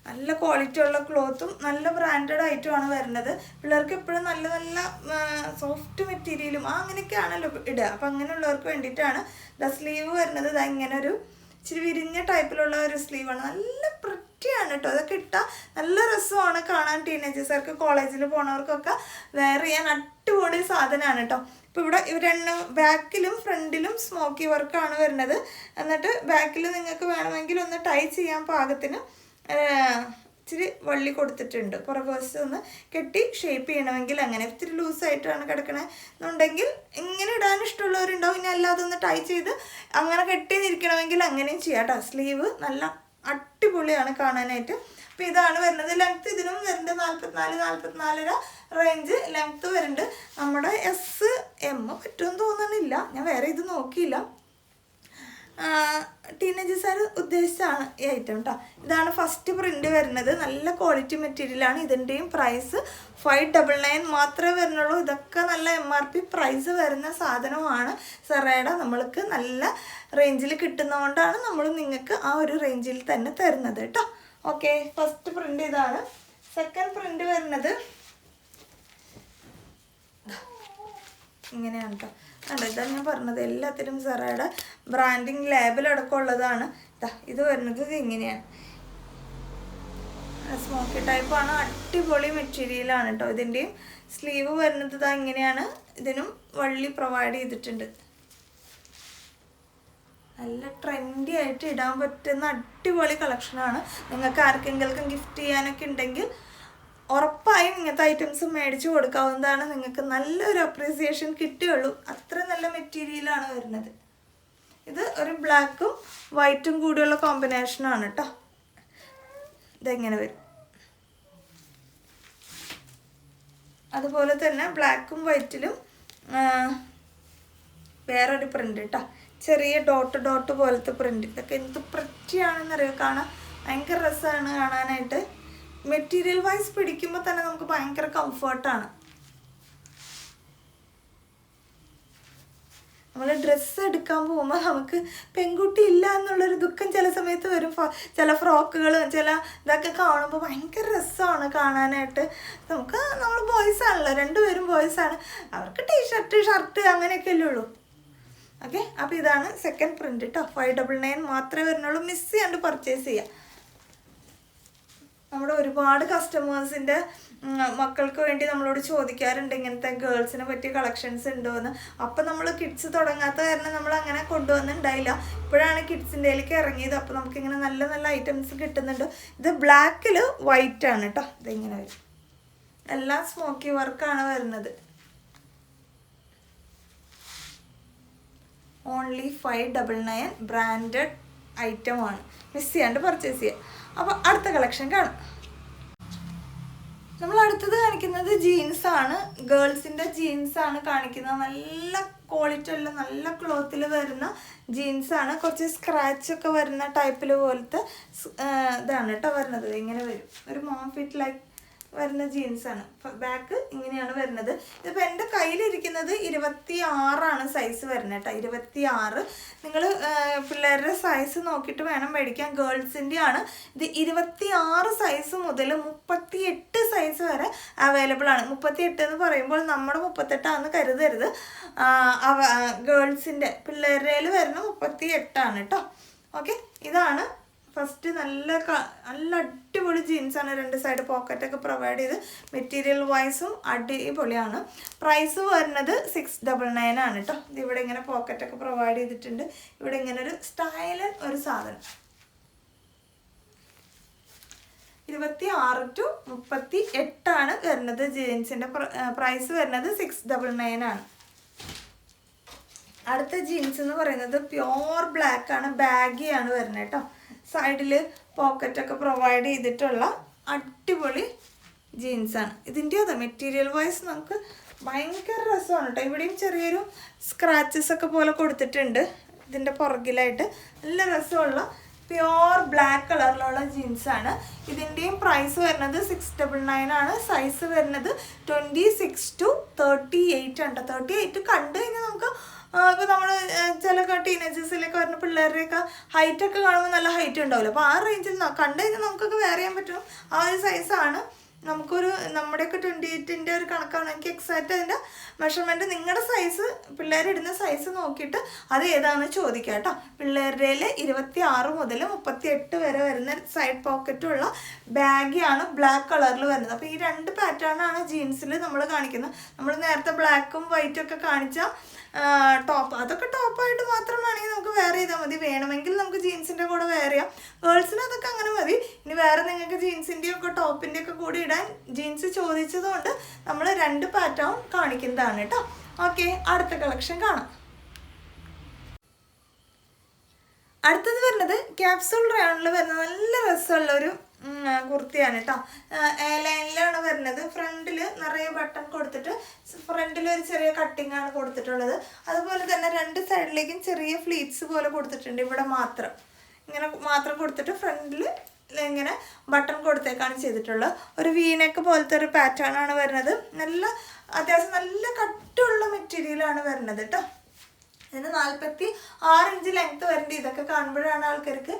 നല്ല ക്വാളിറ്റി ഉള്ള ക്ലോത്തും നല്ല ബ്രാൻഡഡ് ആയിട്ടുമാണ് വരുന്നത്. പിള്ളേർക്ക് എപ്പോഴും നല്ല നല്ല സോഫ്റ്റ് മെറ്റീരിയലും അങ്ങനെയൊക്കെയാണല്ലോ ഇടുക. അപ്പം അങ്ങനെയുള്ളവർക്ക് വേണ്ടിയിട്ടാണ്. സ്ലീവ് വരുന്നത് ഇങ്ങനെ ഒരു ഇച്ചിരി വിരിഞ്ഞ ടൈപ്പിലുള്ള ഒരു സ്ലീവാണ്. നല്ല പ്രിറ്റിയാണ് കേട്ടോ. അതൊക്കെ ഇട്ടാൽ നല്ല രസമാണ് കാണാൻ. ടീനേജേഴ്സുകാർക്ക്, കോളേജിൽ പോണവർക്കൊക്കെ വെയർ ചെയ്യാൻ അടിപൊളി സാധനമാണ് കേട്ടോ. ഇപ്പോൾ ഇവിടെ ഇവരെണ്ണ ബാക്കിലും ഫ്രണ്ടിലും സ്മോക്കി വർക്കാണ് വരുന്നത്. എന്നിട്ട് ബാക്കിൽ നിങ്ങൾക്ക് വേണമെങ്കിൽ ഒന്ന് ടൈ ചെയ്യാൻ പാകത്തിന് ഇച്ചിരി വള്ളി കൊടുത്തിട്ടുണ്ട്. പുറകുവശത്ത് ഒന്ന് കെട്ടി ഷേപ്പ് ചെയ്യണമെങ്കിൽ അങ്ങനെ. ഇത്തിരി ലൂസായിട്ടാണ് കിടക്കണേ എന്നുണ്ടെങ്കിൽ ഇങ്ങനെ ഇടാൻ ഇഷ്ടമുള്ളവരുണ്ടാവും. ഇനി അല്ലാതെ ഒന്ന് ടൈ ചെയ്ത് അങ്ങനെ കെട്ടി നിൽക്കണമെങ്കിൽ അങ്ങനെയും ചെയ്യാം കേട്ടോ. സ്ലീവ് നല്ല അടിപൊളിയാണ് കാണാനായിട്ട്. അപ്പോൾ ഇതാണ് വരുന്നത്. ലെങ്ത്ത് ഇതിനും വരുന്നുണ്ട് 44-44.5 റേഞ്ച് ലെങ്ത്ത് വരുന്നുണ്ട്. നമ്മുടെ SM പറ്റുമെന്ന് തോന്നണില്ല, ഞാൻ വേറെ ഇത് നോക്കിയില്ല. ടീനേജേഴ്സുകാർ ഉദ്ദേശിച്ചാണ് ഈ ഐറ്റം കേട്ടോ. ഇതാണ് ഫസ്റ്റ് പ്രിൻ്റ് വരുന്നത്. നല്ല ക്വാളിറ്റി മെറ്റീരിയലാണ്. ഇതിൻ്റെയും പ്രൈസ് 599 മാത്രമേ വരുന്നുള്ളൂ. ഇതൊക്കെ നല്ല MRP പ്രൈസ് വരുന്ന സാധനമാണ്. സെറയുടെ നമ്മൾക്ക് നല്ല റേഞ്ചിൽ കിട്ടുന്നതുകൊണ്ടാണ് നമ്മൾ നിങ്ങൾക്ക് ആ ഒരു റേഞ്ചിൽ തന്നെ തരുന്നത് കേട്ടോ. ഓക്കെ, ഫസ്റ്റ് പ്രിൻ്റ് ഇതാണ്. സെക്കൻഡ് പ്രിൻ്റ് വരുന്നത് ഇങ്ങനെയാണ് കേട്ടോ. ഇതാണ് ഞാൻ പറഞ്ഞത്, എല്ലാത്തിനും സെറയുടെ ബ്രാൻഡിങ് ലേബലടക്കം ഉള്ളതാണ്. ഇത് വരുന്നത് ഇങ്ങനെയാണ്. സ്മോക്കി ടൈപ്പാണ്, അടിപൊളി മെറ്റീരിയലാണ് കേട്ടോ. ഇതിൻ്റെയും സ്ലീവ് വരുന്നത് ഇങ്ങനെയാണ്. ഇതിനും വള്ളി പ്രൊവൈഡ് ചെയ്തിട്ടുണ്ട്. നല്ല ട്രെൻഡി ആയിട്ട് ഇടാൻ പറ്റുന്ന അടിപൊളി കളക്ഷനാണ്. നിങ്ങൾക്ക് ആർക്കെങ്കിലും ഗിഫ്റ്റ് ചെയ്യാനൊക്കെ ഉണ്ടെങ്കിൽ ഉറപ്പായും ഇങ്ങനത്തെ ഐറ്റംസ് മേടിച്ച് കൊടുക്കാവുന്നതാണ്. നിങ്ങൾക്ക് നല്ലൊരു അപ്രീസിയേഷൻ കിട്ടുകയുള്ളൂ. അത്ര നല്ല മെറ്റീരിയലാണ് വരുന്നത്. ഇത് ഒരു ബ്ലാക്കും വൈറ്റും കൂടിയുള്ള കോമ്പിനേഷനാണ് കേട്ടോ. ഇതെങ്ങനെ വരും. അതുപോലെ തന്നെ ബ്ലാക്കും വൈറ്റിലും വേറൊരു പ്രിൻ്റ് കേട്ടോ. ചെറിയ ഡോട്ട് പോലത്തെ പ്രിൻ്റ്. ഇതൊക്കെ എന്ത് പ്രിറ്റിയാണെന്നറിയോ. കാണാൻ ഭയങ്കര രസമാണ് കാണാനായിട്ട്. മെറ്റീരിയൽ വൈസ് പിടിക്കുമ്പോൾ തന്നെ നമുക്ക് ഭയങ്കര കംഫർട്ടാണ്. നമ്മൾ ഡ്രസ്സ് എടുക്കാൻ പോകുമ്പോൾ നമുക്ക് പെൺകുട്ടി ഇല്ല എന്നുള്ളൊരു ദുഃഖം ചില സമയത്ത് വരും. ചില ഫ്രോക്കുകളും ചില ഇതൊക്കെ കാണുമ്പോൾ ഭയങ്കര രസമാണ് കാണാനായിട്ട്. നമ്മൾ ബോയ്സ് ആണല്ലോ, രണ്ടുപേരും ബോയ്സാണ്. അവർക്ക് ടീഷർട്ട്, ഷർട്ട് അങ്ങനെയൊക്കെ അല്ലേ ഉള്ളൂ. ഓക്കെ, അപ്പോൾ ഇതാണ് സെക്കൻഡ് പ്രിൻ്റ് കേട്ടോ. 599 മാത്രമേ വരുന്നുള്ളൂ. മിസ് ചെയ്യാണ്ട് പർച്ചേസ് ചെയ്യാം. നമ്മുടെ ഒരുപാട് കസ്റ്റമേഴ്സിൻ്റെ മക്കൾക്ക് വേണ്ടി നമ്മളോട് ചോദിക്കാറുണ്ട് ഇങ്ങനത്തെ ഗേൾസിനെ പറ്റിയ കളക്ഷൻസ് ഉണ്ടോ എന്ന്. അപ്പം നമ്മൾ കിഡ്സ് തുടങ്ങാത്ത കാരണം നമ്മൾ അങ്ങനെ കൊണ്ടുവന്നിട്ടുണ്ടായില്ല. ഇപ്പോഴാണ് കിഡ്സിൻ്റെയിലേക്ക് ഇറങ്ങിയത്. അപ്പോൾ നമുക്കിങ്ങനെ നല്ല നല്ല ഐറ്റംസ് കിട്ടുന്നുണ്ട്. ഇത് ബ്ലാക്കിൽ വൈറ്റ് ആണ് കേട്ടോ. ഇതിങ്ങനെ വരും. എല്ലാം സ്മോക്കി വർക്കാണ് വരുന്നത്. ഓൺലി 599 ബ്രാൻഡഡ് ഐറ്റമാണ്. മിസ് ചെയ്യാണ്ട് പർച്ചേസ് ചെയ്യാം. അപ്പോൾ അടുത്ത കളക്ഷൻ കാണാം. നമ്മൾ അടുത്തത് കാണിക്കുന്നത് ജീൻസാണ്. ഗേൾസിൻ്റെ ജീൻസാണ് കാണിക്കുന്നത്. നല്ല ക്വാളിറ്റി ഉള്ള നല്ല ക്ലോത്തിൽ വരുന്ന ജീൻസാണ്. കുറച്ച് സ്ക്രാച്ചൊക്കെ വരുന്ന ടൈപ്പിൽ പോലത്തെ ഇതാണ് കേട്ടോ വരുന്നത്. ഇങ്ങനെ വരും. ഒരു മോം ഫിറ്റ് ലൈക്ക് വരുന്ന ജീൻസാണ്. ബാക്ക് ഇങ്ങനെയാണ് വരുന്നത്. ഇതിപ്പോൾ എൻ്റെ കയ്യിലിരിക്കുന്നത് 26 സൈസ് വരുന്നത് കേട്ടോ. 26. നിങ്ങൾ പിള്ളേരുടെ സൈസ് നോക്കിയിട്ട് വേണം മേടിക്കാൻ. ഗേൾസിൻ്റെ ആണ് ഇത്. 26 സൈസ് മുതൽ 38 സൈസ് വരെ അവൈലബിൾ ആണ്. 38 എന്ന് പറയുമ്പോൾ നമ്മുടെ 38 കരുതരുത്. ഗേൾസിൻ്റെ പിള്ളേരുടെ വരുന്ന 38 കേട്ടോ. ഓക്കെ, ഇതാണ് ഫസ്റ്റ് നല്ല അടിപൊളി ജീൻസാണ്. 2 സൈഡ് പോക്കറ്റൊക്കെ പ്രൊവൈഡ് ചെയ്ത് മെറ്റീരിയൽ വൈസും അടിപൊളിയാണ്. പ്രൈസ് വരുന്നത് 699 ആണ് കേട്ടോ. ഇവിടെ ഇങ്ങനെ പോക്കറ്റൊക്കെ പ്രൊവൈഡ് ചെയ്തിട്ടുണ്ട്. ഇവിടെ ഇങ്ങനെ ഒരു സ്റ്റൈലൻ ഒരു സാധനം. 26 to 38 ആണ് വരുന്നത്. ജീൻസിൻ്റെ പ്രൈസ് വരുന്നത് 699 ആണ്. അടുത്ത ജീൻസ് എന്ന് പറയുന്നത് പ്യോർ ബ്ലാക്ക് ആണ്. ബാഗിയാണ് വരുന്നത് കേട്ടോ. സൈഡിൽ പോക്കറ്റൊക്കെ പ്രൊവൈഡ് ചെയ്തിട്ടുള്ള അടിപൊളി ജീൻസാണ്. ഇതിൻ്റെ അതെ മെറ്റീരിയൽ വൈസ് നമുക്ക് ഭയങ്കര രസമാണ് കേട്ടോ. ഇവിടെയും ചെറിയൊരു സ്ക്രാച്ചസ് ഒക്കെ പോലെ കൊടുത്തിട്ടുണ്ട് ഇതിൻ്റെ പുറകിലായിട്ട്. നല്ല രസമുള്ള പ്യോർ ബ്ലാക്ക് കളറിലുള്ള ജീൻസാണ്. ഇതിൻ്റെയും പ്രൈസ് വരുന്നത് 699 ആണ്. സൈസ് വരുന്നത് 26 to 38 ആണ്. 38 കണ്ടു കഴിഞ്ഞാൽ നമുക്ക് ഇപ്പോൾ നമ്മൾ ചില ടീനേജേഴ്സിലൊക്കെ വരുന്ന പിള്ളേരുടെയൊക്കെ ഹൈറ്റൊക്കെ കാണുമ്പോൾ നല്ല ഹൈറ്റ് ഉണ്ടാവില്ല. അപ്പോൾ ആ റേഞ്ചിൽ കണ്ടു കഴിഞ്ഞാൽ നമുക്കൊക്കെ വെയർ ചെയ്യാൻ പറ്റും. ആ ഒരു സൈസാണ്. നമ്മുടെയൊക്കെ 28-ൻ്റെ ഒരു കണക്കാണ്. എനിക്ക് എക്സാക്റ്റ് അതിൻ്റെ മെഷർമെൻറ്റ് നിങ്ങളുടെ സൈസ് പിള്ളേരിടുന്ന സൈസ് നോക്കിയിട്ട് അത് ഏതാണെന്ന് ചോദിക്കാം കേട്ടോ. പിള്ളേരുടെ 26 മുതൽ 38 വരെ വരുന്ന സൈഡ് പോക്കറ്റുള്ള ബാഗിയാണ് ബ്ലാക്ക് കളറിൽ വരുന്നത്. അപ്പോൾ ഈ 2 പാറ്റേണാണ് ജീൻസിൽ നമ്മൾ കാണിക്കുന്നത്. നമ്മൾ നേരത്തെ ബ്ലാക്കും വൈറ്റും ഒക്കെ കാണിച്ച ടോപ്പ്, അതൊക്കെ ടോപ്പായിട്ട് മാത്രം വേണമെങ്കിൽ നമുക്ക് വെയർ ചെയ്താൽ മതി. വേണമെങ്കിൽ നമുക്ക് ജീൻസിൻ്റെ കൂടെ വെയർ ചെയ്യാം. ഗേൾസിന് അതൊക്കെ അങ്ങനെ മതി. ഇനി വേറെ നിങ്ങൾക്ക് ജീൻസിൻ്റെയും ഒക്കെ ടോപ്പിൻ്റെ ഒക്കെ കൂടി ഇടാൻ ജീൻസ് ചോദിച്ചതുകൊണ്ട് നമ്മൾ 2 പാറ്റേൺ കാണിക്കുന്നതാണ് കേട്ടോ. ഓക്കെ, അടുത്ത കളക്ഷൻ കാണാം. അടുത്തത് വരുന്നത് ക്യാപ്സൂൾ റയോണിൽ വരുന്ന നല്ല രസമുള്ളൊരു കുർത്തിയാണ് കേട്ടോ. എ ലൈനിലാണ് വരുന്നത്. ഫ്രണ്ടിൽ നിറയെ ബട്ടൺ കൊടുത്തിട്ട് ഫ്രണ്ടിൽ ഒരു ചെറിയ കട്ടിങ് ആണ് കൊടുത്തിട്ടുള്ളത്. അതുപോലെ തന്നെ 2 സൈഡിലേക്കും ചെറിയ ഫ്ലീറ്റ്സ് പോലെ കൊടുത്തിട്ടുണ്ട്. ഇവിടെ ഇങ്ങനെ മാത്രം കൊടുത്തിട്ട് ഫ്രണ്ടിൽ ഇങ്ങനെ ബട്ടൺ കൊടുത്തേക്കാണ് ചെയ്തിട്ടുള്ളത്. ഒരു വീനെക്ക് പോലത്തെ ഒരു പാറ്റേൺ ആണ് വരുന്നത്. അത്യാവശ്യം നല്ല കട്ടുള്ള മെറ്റീരിയലാണ് വരുന്നത് കേട്ടോ. ഇതിന് 46 ഇഞ്ച് ലെങ്ത് വരേണ്ട. ഇതൊക്കെ കാണുമ്പോഴാണ് ആൾക്കാർക്ക്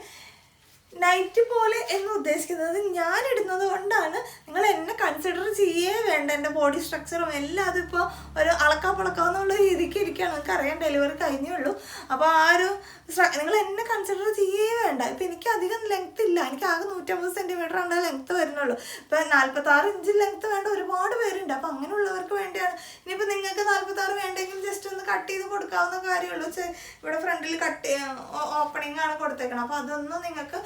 നൈറ്റ് പോലെ എന്ന് ഉദ്ദേശിക്കുന്നത്. ഞാൻ ഇടുന്നത് കൊണ്ടാണ്. നിങ്ങൾ എന്നെ കൺസിഡർ ചെയ്യേ വേണ്ട. എൻ്റെ ബോഡി സ്ട്രക്ചറും എല്ലാം അതിപ്പോൾ ഒരു അളക്കാപ്പളക്കാന്നുള്ള രീതിക്ക് ഇരിക്കുകയാണ്. നിങ്ങൾക്ക് അറിയാം, ഡെലിവറി കഴിഞ്ഞേ ഉള്ളൂ. അപ്പോൾ ആ ഒരു നിങ്ങൾ എന്നെ കൺസിഡർ ചെയ്യേ വേണ്ട. ഇപ്പം എനിക്ക് അധികം ലെങ്ത് ഇല്ല. എനിക്ക് ആകെ 150 സെൻറ്റിമീറ്റർ ആണ് ലെങ്ത്ത് വരുന്നുള്ളൂ. ഇപ്പം 46 ഇഞ്ച് ലെങ്ത്ത് വേണ്ട ഒരുപാട് പേരുണ്ട്. അപ്പം അങ്ങനെയുള്ളവർക്ക് വേണ്ടിയാണ്. ഇനിയിപ്പോൾ നിങ്ങൾക്ക് 46 വേണ്ടെങ്കിൽ ജസ്റ്റ് ഒന്ന് കട്ട് ചെയ്ത് കൊടുക്കാവുന്ന കാര്യമുള്ളൂ. ഇവിടെ ഫ്രണ്ടിൽ ഓപ്പണിംഗ് ആണ് കൊടുത്തേക്കണം. അപ്പോൾ അതൊന്നും നിങ്ങൾക്ക്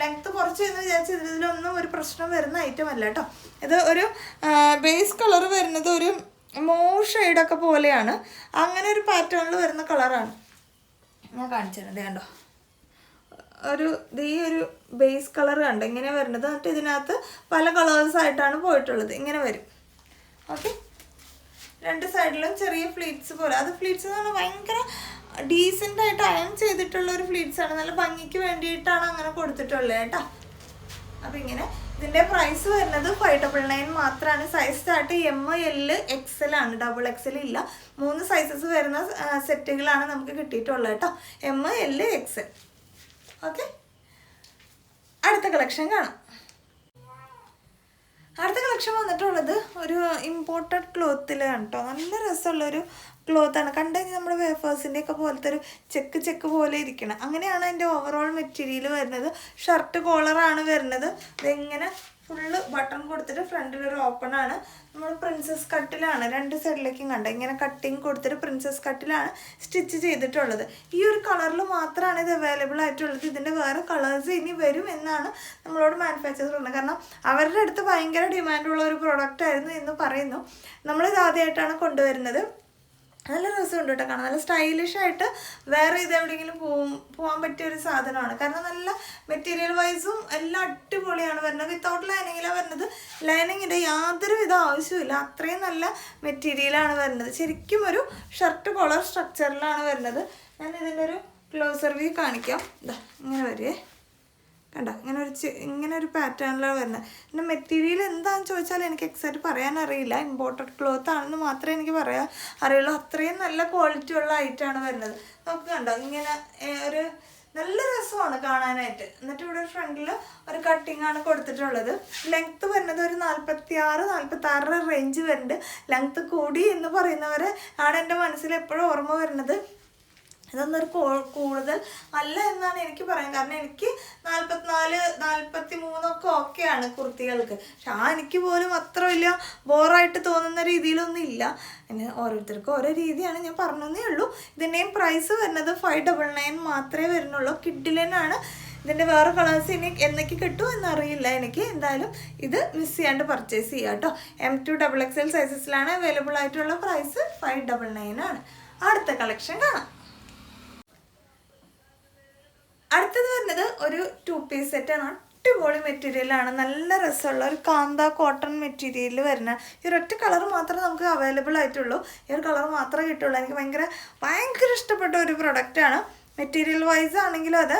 ലെങ്ത്ത് കുറച്ച് എന്ന് വിചാരിച്ച് ഇതിലൊന്നും ഒരു പ്രശ്നം വരുന്ന ഐറ്റം അല്ല കേട്ടോ. ഇത് ഒരു ബേസ് കളർ വരുന്നത് ഒരു മോവ് ഷെയ്ഡൊക്കെ പോലെയാണ്. അങ്ങനെ ഒരു പാറ്റേണിൽ വരുന്ന കളറാണ് ഞാൻ കാണിച്ചിട്ടുണ്ട്. കണ്ടോ, ഈ ഒരു ബേസ് കളർ കണ്ടോ ഇങ്ങനെ വരുന്നത്. എന്നിട്ട് ഇതിനകത്ത് പല കളേഴ്സായിട്ടാണ് പോയിട്ടുള്ളത്. ഇങ്ങനെ വരും. ഓക്കെ, 2 സൈഡിലും ചെറിയ ഫ്ലീറ്റ്സ് പോലെ. അത് ഫ്ലീറ്റ്സ് എന്ന് പറഞ്ഞാൽ ഭയങ്കര ഡീസൻ്റായിട്ട് അയൺ ചെയ്തിട്ടുള്ള ഒരു ഫ്ലീറ്റ്സാണ്. നല്ല ഭംഗിക്ക് വേണ്ടിയിട്ടാണ് അങ്ങനെ കൊടുത്തിട്ടുള്ളത് കേട്ടോ. അപ്പോൾ ഇങ്ങനെ ഇതിൻ്റെ പ്രൈസ് വരുന്നത് 599 മാത്രമാണ്. സൈസ് സ്റ്റാർട്ട് ML XL ആണ്. XXL ഇല്ല. 3 സൈസസ് വരുന്ന സെറ്റുകളാണ് നമുക്ക് കിട്ടിയിട്ടുള്ളത് കേട്ടോ. ML XL. ഓക്കെ, അടുത്ത കളക്ഷൻ കാണാം. അടുത്ത കളക്ഷൻ വന്നിട്ടുള്ളത് ഒരു ഇമ്പോർട്ടഡ് ക്ലോത്തിലാണ് കേട്ടോ. നല്ല രസമുള്ളൊരു ക്ലോത്താണ്. കണ്ടു കഴിഞ്ഞാൽ നമ്മുടെ വേഫേഴ്സിൻ്റെ ഒക്കെ പോലത്തെ ഒരു ചെക്ക് പോലെ ഇരിക്കണം. അങ്ങനെയാണ് അതിൻ്റെ ഓവറോൾ മെറ്റീരിയൽ വരുന്നത്. ഷർട്ട് കോളറാണ് വരുന്നത്. ഇതിങ്ങനെ ഫുള്ള് ബട്ടൺ കൊടുത്തിട്ട് ഫ്രണ്ടിലൊരു ഓപ്പൺ ആണ്. നമ്മൾ പ്രിൻസസ് കട്ടിലാണ് 2 സൈഡിലേക്കും കണ്ട ഇങ്ങനെ കട്ടിങ് കൊടുത്തിട്ട് പ്രിൻസസ് കട്ടിലാണ് സ്റ്റിച്ച് ചെയ്തിട്ടുള്ളത്. ഈ ഒരു കളറിൽ മാത്രമാണ് ഇത് അവൈലബിൾ ആയിട്ടുള്ളത്. ഇതിൻ്റെ വേറെ കളേഴ്സ് ഇനി വരും എന്നാണ് നമ്മളോട് മാനുഫാക്ചേഴ്സ് പറയുന്നത്. കാരണം അവരുടെ അടുത്ത് ഭയങ്കര ഡിമാൻഡുള്ള ഒരു പ്രോഡക്റ്റ് ആയിരുന്നു എന്ന് പറയുന്നു. നമ്മളിത് ആദ്യമായിട്ടാണ് കൊണ്ടുവരുന്നത്. നല്ല രസമുണ്ട് കേട്ടോ കാണാൻ. നല്ല സ്റ്റൈലിഷായിട്ട് വേറെ ഇത് എവിടെയെങ്കിലും പോകാൻ പറ്റിയ ഒരു സാധനമാണ്. കാരണം നല്ല മെറ്റീരിയൽ വൈസും എല്ലാം അടിപൊളിയാണ് വരുന്നത്. വിത്തൗട്ട് ലൈനിങ്ങിലാണ് വരുന്നത്. ലൈനിങ്ങിൻ്റെ യാതൊരുവിധ ആവശ്യമില്ല. അത്രയും നല്ല മെറ്റീരിയലാണ് വരുന്നത്. ശരിക്കും ഒരു ഷർട്ട് കോളർ സ്ട്രക്ചറിലാണ് വരുന്നത്. ഞാൻ ഇതിൻ്റെ ഒരു ക്ലോസർ വ്യൂ കാണിക്കാം. ഇതാ ഇങ്ങനെ വരുവേ. കണ്ടോ, ഇങ്ങനെ ഒരു പാറ്റേണിലാണ് വരുന്നത്. പിന്നെ മെറ്റീരിയൽ എന്താണെന്ന് ചോദിച്ചാൽ എനിക്ക് എക്സാക്റ്റ് പറയാനറിയില്ല. ഇമ്പോർട്ടഡ് ക്ലോത്ത് ആണെന്ന് മാത്രമേ എനിക്ക് അറിയുള്ളൂ. അത്രയും നല്ല ക്വാളിറ്റി ഉള്ള ഐറ്റമാണ് വരുന്നത്. നമുക്ക് കണ്ടോ ഇങ്ങനെ ഒരു നല്ല രസമാണ് കാണാനായിട്ട്. എന്നിട്ട് ഇവിടെ ഫ്രണ്ടിൽ ഒരു കട്ടിങ് ആണ് കൊടുത്തിട്ടുള്ളത്. ലെങ്ത്ത് വരുന്നത് ഒരു 46 റേഞ്ച് വരുന്നുണ്ട്. ലെങ്ത്ത് കൂടി എന്ന് പറയുന്നവരെ ആണ് എൻ്റെ മനസ്സിൽ എപ്പോഴും ഓർമ്മ വരുന്നത്. ഇതൊന്നൊരു കൂടുതൽ അല്ല എന്നാണ് എനിക്ക് പറയാൻ. കാരണം എനിക്ക് 44, 43 ഓക്കെയാണ് കുർത്തികൾക്ക്. പക്ഷെ എനിക്ക് പോലും അത്ര വലിയ ബോറായിട്ട് തോന്നുന്ന രീതിയിലൊന്നും ഇല്ല. പിന്നെ ഓരോരുത്തർക്കും ഓരോ രീതിയാണ്, ഞാൻ പറഞ്ഞതേ ഉള്ളൂ. ഇതിൻ്റെയും പ്രൈസ് വരുന്നത് 599 മാത്രമേ വരുന്നുള്ളൂ. കിഡിലനാണ്. ഇതിൻ്റെ വേറെ കളേഴ്സ് ഇനി എന്നൊക്കെ കിട്ടുമോ എന്നറിയില്ല എനിക്ക്. എന്തായാലും ഇത് മിസ് ചെയ്യാണ്ട് പർച്ചേസ് ചെയ്യുക കേട്ടോ. M2 XXL സൈസസിലാണ് അവൈലബിൾ ആയിട്ടുള്ള. പ്രൈസ് 599 ആണ്. അടുത്ത കളക്ഷൻ കാണാം. അടുത്തത് വരുന്നത് ഒരു 2 പീസ് സെറ്റാണ്. അടിപൊളി മെറ്റീരിയലാണ്, നല്ല രസമുള്ള ഒരു കാന്ത കോട്ടൺ മെറ്റീരിയലിൽ വരുന്ന ഈ ഒരൊറ്റ കളർ മാത്രമേ നമുക്ക് അവൈലബിൾ ആയിട്ടുള്ളൂ. ഈ ഒരു കളർ മാത്രമേ കിട്ടുള്ളൂ. എനിക്ക് ഭയങ്കര ഇഷ്ടപ്പെട്ട ഒരു പ്രൊഡക്റ്റാണ്. മെറ്റീരിയൽ വൈസ് ആണെങ്കിലും അത്,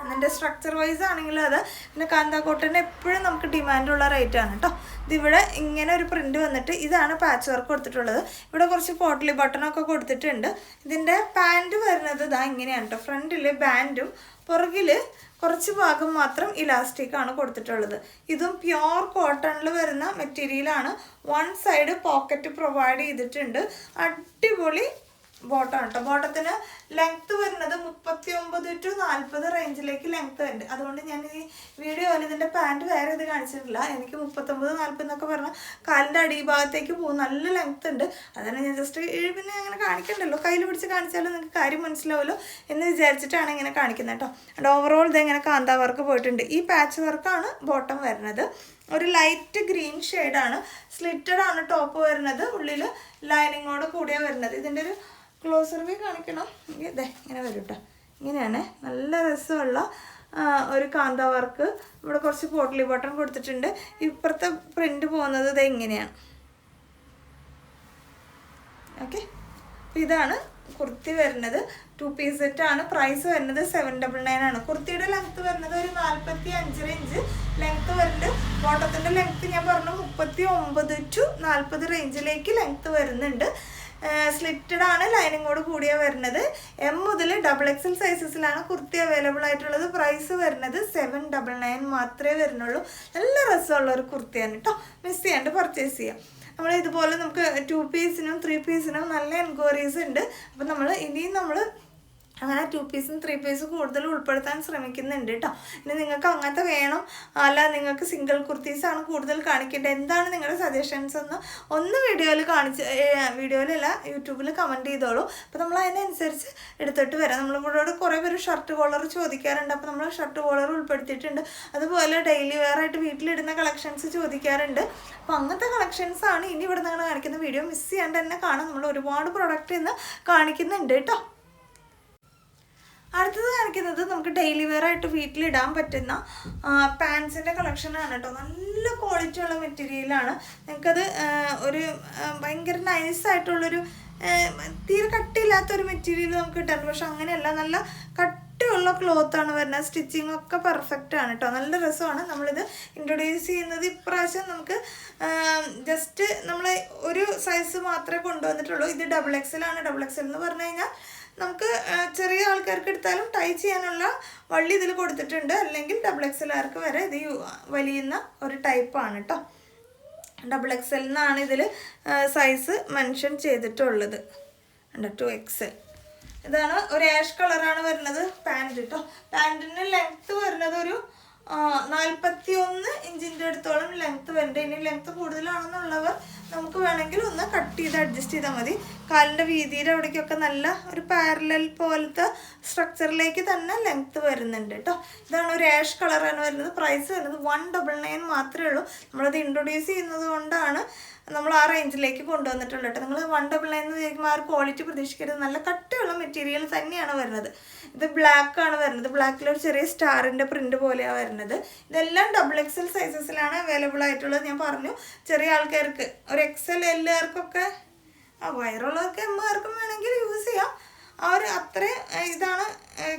അതിൻ്റെ സ്ട്രക്ചർ വൈസ് ആണെങ്കിലും അത്. പിന്നെ കാന്ത കോട്ടൺ എപ്പോഴും നമുക്ക് ഡിമാൻഡുള്ള റേറ്റാണ് കേട്ടോ. ഇതിവിടെ ഇങ്ങനെ ഒരു പ്രിൻ്റ് വന്നിട്ട് ഇതാണ് പാച്ച് വർക്ക് കൊടുത്തിട്ടുള്ളത്. ഇവിടെ കുറച്ച് പോട്ട്ലി ബട്ടണൊക്കെ കൊടുത്തിട്ടുണ്ട്. ഇതിൻ്റെ പാൻറ്റ് വരുന്നത് ഇതാ ഇങ്ങനെയാണ് കേട്ടോ. ഫ്രണ്ടിൽ ബാൻഡും പുറകിൽ കുറച്ച് ഭാഗം മാത്രം ഇലാസ്റ്റിക്കാണ് കൊടുത്തിട്ടുള്ളത്. ഇതും പ്യോർ കോട്ടണിൽ വരുന്ന മെറ്റീരിയലാണ്. 1 സൈഡ് പോക്കറ്റ് പ്രൊവൈഡ് ചെയ്തിട്ടുണ്ട്. അടിപൊളി ബോട്ടമാണ് കേട്ടോ. ബോട്ടത്തിന് ലെങ്ത്ത് വരുന്നത് 39 to 40 റേഞ്ചിലേക്ക് ലെങ്ത്ത് ഉണ്ട്. അതുകൊണ്ട് ഞാൻ ഈ വീഡിയോയിൽ ഇതിൻ്റെ പാൻറ്റ് വേറെ ഇത് കാണിച്ചിട്ടില്ല. എനിക്ക് 39-40 എന്നൊക്കെ പറഞ്ഞാൽ കാലിൻ്റെ അടിഭാഗത്തേക്ക് പോകും. നല്ല ലെങ്ത്ത് ഉണ്ട്. അതാണ് ഞാൻ ജസ്റ്റ് പിന്നെ അങ്ങനെ കാണിക്കണ്ടല്ലോ, കയ്യിൽ പിടിച്ച് കാണിച്ചാലും നിങ്ങൾക്ക് കാര്യം മനസ്സിലാവുമല്ലോ എന്ന് വിചാരിച്ചിട്ടാണ് ഇങ്ങനെ കാണിക്കുന്നത് കേട്ടോ. അത് ഓവറോൾ ഇതെങ്ങനെ കാന്ത വർക്ക് പോയിട്ടുണ്ട്. ഈ പാച്ച് വർക്കാണ് ബോട്ടം വരുന്നത്. ഒരു ലൈറ്റ് ഗ്രീൻ ഷെയ്ഡാണ്. സ്ലിറ്റഡ് ആണ് ടോപ്പ് വരുന്നത്. ഉള്ളിൽ ലൈനിങ്ങോട് കൂടിയാണ് വരുന്നത്. ഇതിൻ്റെ ഒരു ക്ലോസർ വ്യൂ കാണിക്കണം. ഇതേ ഇങ്ങനെ വരും കേട്ടോ. ഇങ്ങനെയാണ് നല്ല രസമുള്ള ഒരു കാന്ത വർക്ക്. ഇവിടെ കുറച്ച് പോട്ട്ലി ബട്ടൺ കൊടുത്തിട്ടുണ്ട്. ഇപ്പുറത്തെ പ്രിൻ്റ് പോകുന്നത് ഇത് ഇങ്ങനെയാണ്. ഓക്കെ, ഇതാണ് കുർത്തി വരുന്നത്. 2 പീസ് സെറ്റാണ്. പ്രൈസ് വരുന്നത് 799 ആണ്. കുർത്തിയുടെ ലെങ്ത്ത് വരുന്നത് ഒരു 45 ഇഞ്ച് ലെങ്ത്ത് വരുന്നുണ്ട്. ബോട്ടത്തിൻ്റെ ലെങ്ത്ത് ഞാൻ പറഞ്ഞു 39 to 40 റേഞ്ചിലേക്ക് ലെങ്ത്ത് വരുന്നുണ്ട്. സ്ലിറ്റഡ് ആണ്, ലൈനിങ്ങോട് കൂടിയാണ് വരുന്നത്. M മുതൽ XXL സൈസസിലാണ് കുർത്തി അവൈലബിൾ ആയിട്ടുള്ളത്. പ്രൈസ് വരുന്നത് 799 മാത്രമേ വരുന്നുള്ളൂ. നല്ല രസമുള്ള ഒരു കുർത്തിയാണ് കേട്ടോ. മിസ് ചെയ്യാണ്ട് പർച്ചേസ് ചെയ്യാം. നമ്മൾ ഇതുപോലെ നമുക്ക് 2 പീസിനും 3 പീസിനും നല്ല എൻക്വയറീസ് ഉണ്ട്. അപ്പം ഇനിയും നമ്മൾ അങ്ങനെ 2 പീസും 3 പീസും കൂടുതൽ ഉൾപ്പെടുത്താൻ ശ്രമിക്കുന്നുണ്ട് കേട്ടോ. ഇനി നിങ്ങൾക്ക് അങ്ങനത്തെ വേണം, അല്ല നിങ്ങൾക്ക് സിംഗിൾ കുർത്തീസാണ് കൂടുതൽ കാണിക്കേണ്ടത്, എന്താണ് നിങ്ങളുടെ സജഷൻസ് ഒന്ന് വീഡിയോയിലല്ല യൂട്യൂബിൽ കമൻറ്റ് ചെയ്തോളൂ. അപ്പോൾ നമ്മൾ അതിനനുസരിച്ച് എടുത്തിട്ട് വരാം. നമ്മളിവിടെ കുറേ പേര് ഷർട്ട് കോളർ ചോദിക്കാറുണ്ട്. അപ്പോൾ നമ്മൾ ഷർട്ട് കോളർ ഉൾപ്പെടുത്തിയിട്ടുണ്ട്. അതുപോലെ ഡെയിലി വെയർ ആയിട്ട് വീട്ടിലിടുന്ന കളക്ഷൻസ് ചോദിക്കാറുണ്ട്. അപ്പോൾ അങ്ങനത്തെ കളക്ഷൻസാണ് ഇനി ഇവിടെ നിങ്ങൾ കാണിക്കുന്ന. വീഡിയോ മിസ് ചെയ്യാണ്ട് തന്നെ കാണാം. നമ്മൾ ഒരുപാട് പ്രൊഡക്റ്റ് ഇന്ന് കാണിക്കുന്നുണ്ട് കേട്ടോ. അടുത്തത് കാണിക്കുന്നത് നമുക്ക് ഡെയിലി വെയർ ആയിട്ട് വീട്ടിലിടാൻ പറ്റുന്ന പാൻസിൻ്റെ കളക്ഷനാണ് കേട്ടോ. നല്ല ക്വാളിറ്റി ഉള്ള മെറ്റീരിയലാണ്. നിങ്ങൾക്കത് ഒരു ഭയങ്കര നൈസായിട്ടുള്ളൊരു തീരെ കട്ടിയില്ലാത്തൊരു മെറ്റീരിയൽ നമുക്ക് കിട്ടാറുണ്ട്. പക്ഷെ അങ്ങനെയല്ല, നല്ല കട്ടിയുള്ള ക്ലോത്താണ് വരുന്നത്. സ്റ്റിച്ചിങ് ഒക്കെ പെർഫെക്റ്റ് ആണ് കേട്ടോ. നല്ല രസമാണ്. നമ്മളിത് ഇൻട്രൊഡ്യൂസ് ചെയ്യുന്നത് ഇപ്രാവശ്യം നമുക്ക് ജസ്റ്റ് നമ്മൾ ഒരു സൈസ് മാത്രമേ കൊണ്ടുവന്നിട്ടുള്ളൂ. ഇത് XXL ആണ്. XXL എന്ന് പറഞ്ഞു കഴിഞ്ഞാൽ നമുക്ക് ചെറിയ ആൾക്കാർക്ക് എടുത്താലും ടൈ ചെയ്യാനുള്ള വള്ളി ഇതിൽ കൊടുത്തിട്ടുണ്ട്. അല്ലെങ്കിൽ XXLകാർക്ക് വരെ ഇത് വലിയുന്ന ഒരു ടൈപ്പാണ് കേട്ടോ. XXL എന്നാണ് ഇതിൽ സൈസ് മെൻഷൻ ചെയ്തിട്ടുള്ളത്. 2XL. ഇതാണ് ഒരു ആഷ് കളറാണ് വരുന്നത് പാൻറ് കേട്ടോ. പാൻറ്റിന് ലെങ്ത്ത് വരുന്നത് ഒരു 41 ഇഞ്ചിൻ്റെ അടുത്തോളം ലെങ്ത്ത് വരുന്നുണ്ട്. ഇനി ലെങ്ത്ത് കൂടുതലാണെന്നുള്ളവർ നമുക്ക് വേണമെങ്കിൽ ഒന്ന് കട്ട് ചെയ്ത് അഡ്ജസ്റ്റ് ചെയ്താൽ മതി. കാലിൻ്റെ വീതിയുടെ അവിടേക്കൊക്കെ നല്ല ഒരു പാരലൽ പോലത്തെ സ്ട്രക്ചറിലേക്ക് തന്നെ ലെങ്ത്ത് വരുന്നുണ്ട് കേട്ടോ. ഇതാണ് ഒരു ആഷ് കളറാണ് വരുന്നത്. പ്രൈസ് വരുന്നത് 199 മാത്രമേ ഉള്ളൂ. നമ്മളത് ഇൻട്രൊഡ്യൂസ് ചെയ്യുന്നത് കൊണ്ടാണ് നമ്മൾ ആ റേഞ്ചിലേക്ക് കൊണ്ടുവന്നിട്ടുള്ളത് കേട്ടോ. നിങ്ങൾ 199 എന്ന് ചോദിക്കുമ്പോൾ ആ ഒരു ക്വാളിറ്റി പ്രതീക്ഷിക്കരുത്. നല്ല കട്ടിയുള്ള മെറ്റീരിയൽ തന്നെയാണ് വരുന്നത്. ഇത് ബ്ലാക്ക് ആണ് വരുന്നത്. ബ്ലാക്കിലൊരു ചെറിയ സ്റ്റാറിൻ്റെ പ്രിൻ്റ് പോലെയാണ് വരുന്നത്. ഇതെല്ലാം XXL സൈസസിലാണ് അവൈലബിൾ ആയിട്ടുള്ളത്. ഞാൻ പറഞ്ഞു ചെറിയ ആൾക്കാർക്ക് ഒരു XL എല്ലാവർക്കൊക്കെ വയറുള്ളവർക്ക് എമ്മുകാർക്കും വേണമെങ്കിൽ യൂസ് ചെയ്യാം. ആ ഒരു അത്രയും ഇതാണ്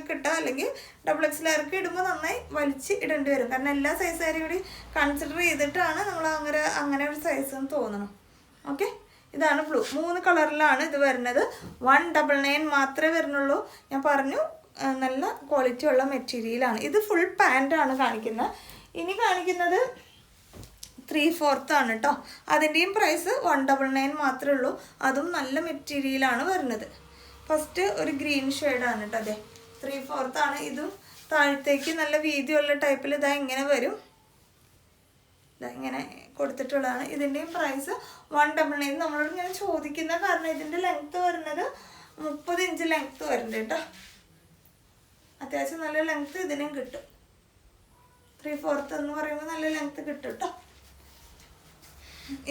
കിട്ടുക. അല്ലെങ്കിൽ XXLകാർക്ക് ഇടുമ്പോൾ നന്നായി വലിച്ച് ഇടേണ്ടി വരും. കാരണം എല്ലാ സൈസുകാരും കൂടി കൺസിഡർ ചെയ്തിട്ടാണ് നമ്മൾ അങ്ങനെ ഒരു സൈസ് എന്ന് തോന്നണം. ഓക്കെ, ഇതാണ് ബ്ലൂ. 3 കളറിലാണ് ഇത് വരുന്നത്. 199 മാത്രമേ വരുന്നുള്ളൂ. ഞാൻ പറഞ്ഞു നല്ല ക്വാളിറ്റി ഉള്ള മെറ്റീരിയലാണ്. ഇത് ഫുൾ പാൻറ്റാണ് കാണിക്കുന്നത്. ഇനി കാണിക്കുന്നത് 3/4 ആണ് കേട്ടോ. അതിൻ്റെയും പ്രൈസ് 199 മാത്രമേ ഉള്ളൂ. അതും നല്ല മെറ്റീരിയലാണ് വരുന്നത്. ഫസ്റ്റ് ഒരു ഗ്രീൻ ഷെയ്ഡാണ് കേട്ടോ. അതെ 3/4 ആണ്. ഇതും താഴത്തേക്ക് നല്ല വീതിയുള്ള ടൈപ്പിൽ ഇതാ ഇങ്ങനെ വരും. ഇതാ ഇങ്ങനെ കൊടുത്തിട്ടുള്ളതാണ്. ഇതിൻ്റെയും പ്രൈസ് 199. നമ്മളോട് ഇങ്ങനെ ചോദിക്കുന്ന കാരണം ഇതിൻ്റെ ലെങ്ത്ത് വരുന്നത് 30 ഇഞ്ച് ലെങ്ത്ത് വരുന്നുണ്ട് കേട്ടോ. അത്യാവശ്യം നല്ല ലെങ്ത്ത് ഇതിനും കിട്ടും. 3/4 എന്ന് പറയുമ്പോൾ നല്ല ലെങ്ത്ത് കിട്ടും കേട്ടോ.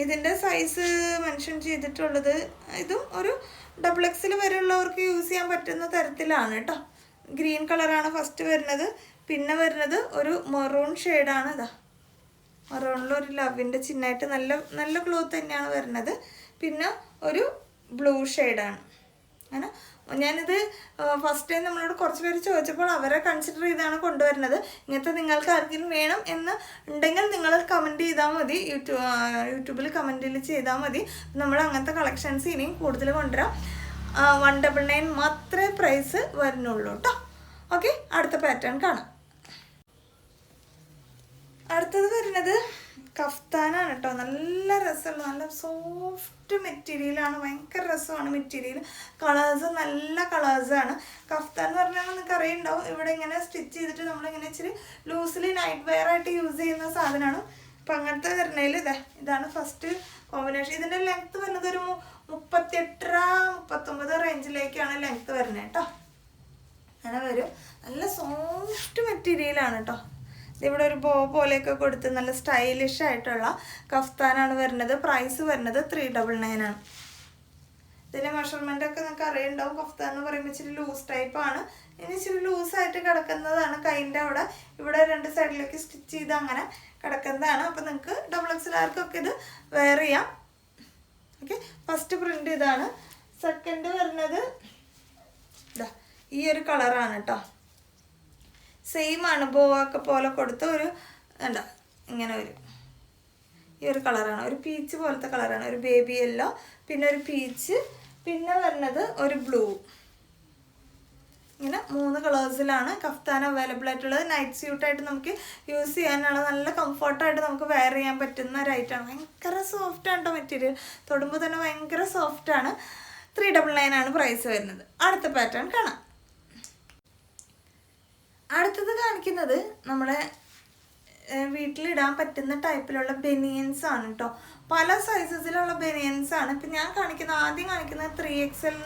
ഇതിൻ്റെ സൈസ് മെൻഷൻ ചെയ്തിട്ടുള്ളത് ഇതും ഒരു XXL വരെയുള്ളവർക്ക് യൂസ് ചെയ്യാൻ പറ്റുന്ന തരത്തിലാണ് കേട്ടോ. ഗ്രീൻ കളറാണ് ഫസ്റ്റ് വരുന്നത്. പിന്നെ വരുന്നത് ഒരു മെറൂൺ ഷെയ്ഡാണ്. ഇതാ മെറൂണിലൊരു ലവിൻ്റെ ചിഹ്നമായിട്ട് നല്ല നല്ല ക്ലോത്ത് തന്നെയാണ് വരുന്നത്. പിന്നെ ഒരു ബ്ലൂ ഷെയ്ഡാണ്. അങ്ങനെ ഞാനിത് ഫസ്റ്റ് ടൈം നമ്മളോട് കുറച്ച് പേര് ചോദിച്ചപ്പോൾ അവരെ കൺസിഡർ ചെയ്താണ് കൊണ്ടുവരുന്നത്. ഇങ്ങനത്തെ നിങ്ങൾക്ക് ആർക്കെങ്കിലും വേണം എന്ന് ഉണ്ടെങ്കിൽ നിങ്ങൾ കമൻറ്റ് ചെയ്താൽ മതി. യൂട്യൂബിൽ കമൻറ്റിൽ ചെയ്താൽ മതി. നമ്മൾ അങ്ങനത്തെ കളക്ഷൻസ് ഇനിയും കൂടുതൽ കൊണ്ടുവരാം. 199 മാത്രമേ പ്രൈസ് വരുന്നുള്ളൂ കേട്ടോ. ഓക്കെ, അടുത്ത പാറ്റേൺ കാണാം. അടുത്തത് വരുന്നത് കഫ്താനാണ് കേട്ടോ. നല്ല രസമുള്ള നല്ല സോഫ്റ്റ് മെറ്റീരിയലാണ്. ഭയങ്കര രസമാണ് മെറ്റീരിയൽ. കളേഴ്സ് നല്ല കളേഴ്സാണ്. കഫ്താൻ എന്ന് പറഞ്ഞാൽ നിങ്ങൾക്ക് അറിയുണ്ടാവും. ഇവിടെ ഇങ്ങനെ സ്റ്റിച്ച് ചെയ്തിട്ട് നമ്മളിങ്ങനെ ഇച്ചിരി ലൂസിലി നൈറ്റ് വെയർ ആയിട്ട് യൂസ് ചെയ്യുന്ന സാധനമാണ്. അപ്പം അങ്ങനത്തെ വരുന്നതിൽ ഇതാണ് ഫസ്റ്റ് കോമ്പിനേഷൻ. ഇതിൻ്റെ ലെങ്ത്ത് വരുന്നത് ഒരു 38-39 റേഞ്ചിലേക്കാണ് ലെങ്ത്ത് വരുന്നത് കേട്ടോ. അങ്ങനെ വരും. നല്ല സോഫ്റ്റ് മെറ്റീരിയലാണ് കേട്ടോ. ഇവിടെ ഒരു ബോ പോലെയൊക്കെ കൊടുത്ത് നല്ല സ്റ്റൈലിഷ് ആയിട്ടുള്ള കഫ്താനാണ് വരുന്നത്. പ്രൈസ് വരുന്നത് 399 ആണ്. ഇതിൻ്റെ മെഷർമെൻ്റ് ഒക്കെ നിങ്ങൾക്ക് അറിയുണ്ടാവും. കഫ്താൻ എന്ന് പറയുമ്പോൾ ഇച്ചിരി ലൂസ് ടൈപ്പാണ്. ഇനി ഇച്ചിരി ലൂസായിട്ട് കിടക്കുന്നതാണ്. കൈൻ്റെ അവിടെ ഇവിടെ 2 സൈഡിലേക്ക് സ്റ്റിച്ച് ചെയ്ത് അങ്ങനെ കിടക്കുന്നതാണ്. അപ്പോൾ നിങ്ങൾക്ക് XXLകാർക്കൊക്കെ ഇത് വെയർ ചെയ്യാം. ഓക്കെ, ഫസ്റ്റ് പ്രിൻ്റ് ഇതാണ്. സെക്കൻഡ് വരുന്നത് ഇതാ ഈ ഒരു കളറാണ് കേട്ടോ. സെയിം ആണ്. ബോ ഒക്കെ പോലെ കൊടുത്ത് ഒരു എന്താ ഇങ്ങനെ വരും. ഈ ഒരു കളറാണ്. ഒരു പീച്ച് പോലത്തെ കളറാണ്. ഒരു ബേബി യെല്ലോ, പിന്നെ ഒരു പീച്ച്, പിന്നെ വരുന്നത് ഒരു ബ്ലൂ. ഇങ്ങനെ 3 കളേഴ്സിലാണ് കഫ്താൻ അവൈലബിൾ ആയിട്ടുള്ളത്. നൈറ്റ് സ്യൂട്ടായിട്ട് നമുക്ക് യൂസ് ചെയ്യാനുള്ള നല്ല കംഫർട്ടായിട്ട് നമുക്ക് വെയർ ചെയ്യാൻ പറ്റുന്ന ഒരു ഐറ്റമാണ്. ഭയങ്കര സോഫ്റ്റാണ് കേട്ടോ മെറ്റീരിയൽ. തൊടുമ്പോൾ തന്നെ ഭയങ്കര സോഫ്റ്റാണ്. 399 ആണ് പ്രൈസ് വരുന്നത്. അടുത്ത പാറ്റേൺ കാണാം. അടുത്തത് കാണിക്കുന്നത് നമ്മുടെ വീട്ടിലിടാൻ പറ്റുന്ന ടൈപ്പിലുള്ള ബനിയൻസ് ആണ് കേട്ടോ. പല സൈസസിലുള്ള ബനിയൻസ് ആണ്. ഇപ്പം ഞാൻ ആദ്യം കാണിക്കുന്നത് 3XL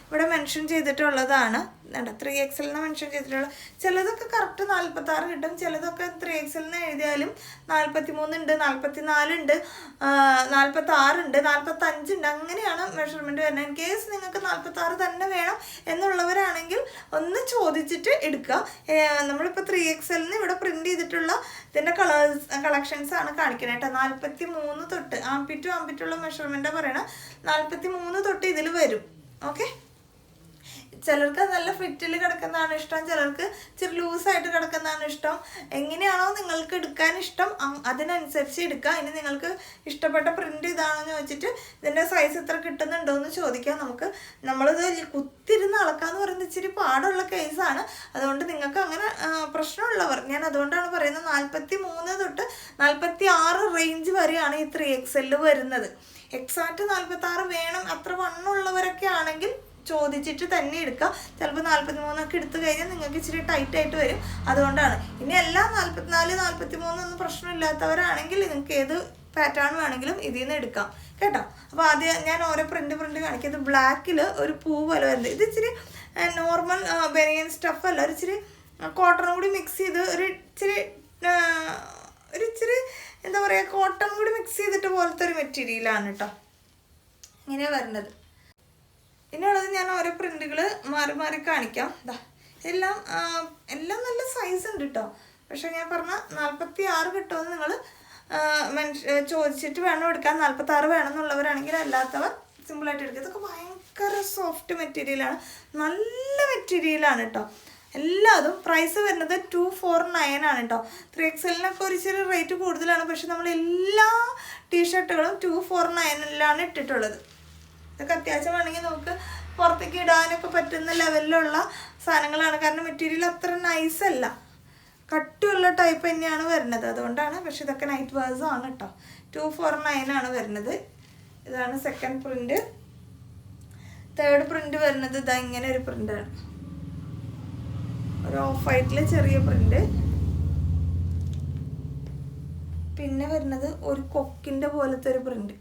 ഇവിടെ മെൻഷൻ ചെയ്തിട്ടുള്ളതാണ്. 3XL മെൻഷൻ ചെയ്തിട്ടുള്ള ചിലതൊക്കെ കറക്റ്റ് 46 കിട്ടും. ചിലതൊക്കെ 3XL എഴുതിയാലും 43 ഉണ്ട്, 44 ഉണ്ട്, 46 ഉണ്ട്, 45 ഉണ്ട്. അങ്ങനെയാണ് മെഷർമെൻറ്റ് വരുന്നത്. ഇൻ കേസ് നിങ്ങൾക്ക് 46 തന്നെ വേണം എന്നുള്ളവരാണെങ്കിൽ ഒന്ന് ചോദിച്ചിട്ട് എടുക്കുക. നമ്മളിപ്പോൾ 3XL ഇവിടെ പ്രിൻ്റ് ചെയ്തിട്ടുള്ള ഇതിൻ്റെ കളക്ഷൻസ് ആണ് കാണിക്കുന്നത് കേട്ടോ. 43 തൊട്ട് ആംപി ടു ആംപിറ്റുള്ള മെഷർമെൻറ്റാണ് പറയണം. 43 തൊട്ട് ഇതിൽ വരും. ഓക്കെ, ചിലർക്ക് നല്ല ഫിറ്റിൽ കിടക്കുന്നതാണ് ഇഷ്ടം, ചിലർക്ക് ഇച്ചിരി ലൂസായിട്ട് കിടക്കുന്നതാണ് ഇഷ്ടം. എങ്ങനെയാണോ നിങ്ങൾക്ക് എടുക്കാൻ ഇഷ്ടം അതിനനുസരിച്ച് എടുക്കുക. ഇനി നിങ്ങൾക്ക് ഇഷ്ടപ്പെട്ട പ്രിൻ്റ് ഇതാണെന്ന് ചോദിച്ചിട്ട് ഇതിൻ്റെ സൈസ് എത്ര കിട്ടുന്നുണ്ടോ എന്ന് ചോദിക്കാം. നമ്മളിത് കുത്തിരുന്ന് അളക്കാന്ന് പറയുന്നത് ഇച്ചിരി പാടുള്ള കേസാണ്. അതുകൊണ്ട് നിങ്ങൾക്ക് അങ്ങനെ പ്രശ്നമുള്ളവർ, ഞാൻ അതുകൊണ്ടാണ് പറയുന്നത് 43 തൊട്ട് 46 റേഞ്ച് വരെയാണ് ഈ 3XL വരുന്നത്. എക്സാക്റ്റ് 46 വേണം അത്ര വണ്ണുള്ളവരൊക്കെ ആണെങ്കിൽ ചോദിച്ചിട്ട് തന്നെ എടുക്കുക. ചിലപ്പോൾ 43 എടുത്തു കഴിഞ്ഞാൽ നിങ്ങൾക്ക് ഇച്ചിരി ടൈറ്റായിട്ട് വരും. അതുകൊണ്ടാണ്. ഇനി എല്ലാം 44, 43 ഒന്നും പ്രശ്നമില്ലാത്തവരാണെങ്കിൽ നിങ്ങൾക്ക് ഏത് പാറ്റേൺ വേണമെങ്കിലും ഇതിൽ നിന്ന് എടുക്കാം കേട്ടോ. അപ്പോൾ ആദ്യം ഞാൻ ഓരോ പ്രിൻ്റ് കാണിക്കുന്നത്. ബ്ലാക്കിൽ ഒരു പൂ പോലെ വരുന്നത്. ഇത് ഇച്ചിരി നോർമൽ ബനിയൻ സ്റ്റഫ് അല്ല, ഒരു ഇച്ചിരി കോട്ടണും കൂടി മിക്സ് ചെയ്ത് ഒരു ഇച്ചിരി എന്താ പറയുക, കോട്ടൺ കൂടി മിക്സ് ചെയ്തിട്ട് പോലത്തെ ഒരു മെറ്റീരിയലാണ് കേട്ടോ. ഇങ്ങനെയാണ് വരുന്നത്. ഇനിയുള്ളത് ഞാൻ ഓരോ പ്രിൻ്റുകൾ മാറി മാറി കാണിക്കാം. എല്ലാം നല്ല സൈസ് ഉണ്ട് കേട്ടോ. പക്ഷെ ഞാൻ പറഞ്ഞ 46 കിട്ടുമെന്ന് നിങ്ങൾ ചോദിച്ചിട്ട് വേണം എടുക്കാൻ. 46 വേണമെന്നുള്ളവരാണെങ്കിൽ അല്ലാത്തവർ സിമ്പിളായിട്ട് എടുക്കുക. ഇതൊക്കെ ഭയങ്കര സോഫ്റ്റ് മെറ്റീരിയലാണ്. നല്ല മെറ്റീരിയലാണ് കേട്ടോ. എല്ലാതും പ്രൈസ് വരുന്നത് 249 ആണ് കേട്ടോ. 3XL ഒരു ചെറിയ റേറ്റ് കൂടുതലാണ്. പക്ഷെ നമ്മൾ എല്ലാ ടീഷർട്ടുകളും 249 ഇട്ടിട്ടുള്ളത്. ഇതൊക്കെ അത്യാവശ്യം വേണമെങ്കിൽ നമുക്ക് പുറത്തേക്ക് ഇടാനൊക്കെ പറ്റുന്ന ലെവലിലുള്ള സാധനങ്ങളാണ്. കാരണം മെറ്റീരിയൽ അത്ര നൈസല്ല, കട്ടിയുള്ള ടൈപ്പ് തന്നെയാണ് വരുന്നത്. അതുകൊണ്ടാണ്. പക്ഷെ ഇതൊക്കെ നൈറ്റ് വേഴ്സ് ആണ് കേട്ടോ. 249 ആണ് വരുന്നത്. ഇതാണ് സെക്കൻഡ് പ്രിൻ്റ്. തേർഡ് പ്രിന്റ് വരുന്നത് ഇതാ ഇങ്ങനെ ഒരു പ്രിന്റാണ്, ഒരു ഓഫ് വൈറ്റിലെ ചെറിയ പ്രിന്റ്. പിന്നെ വരുന്നത് ഒരു കൊക്കിൻ്റെ പോലത്തെ ഒരു പ്രിന്റ്,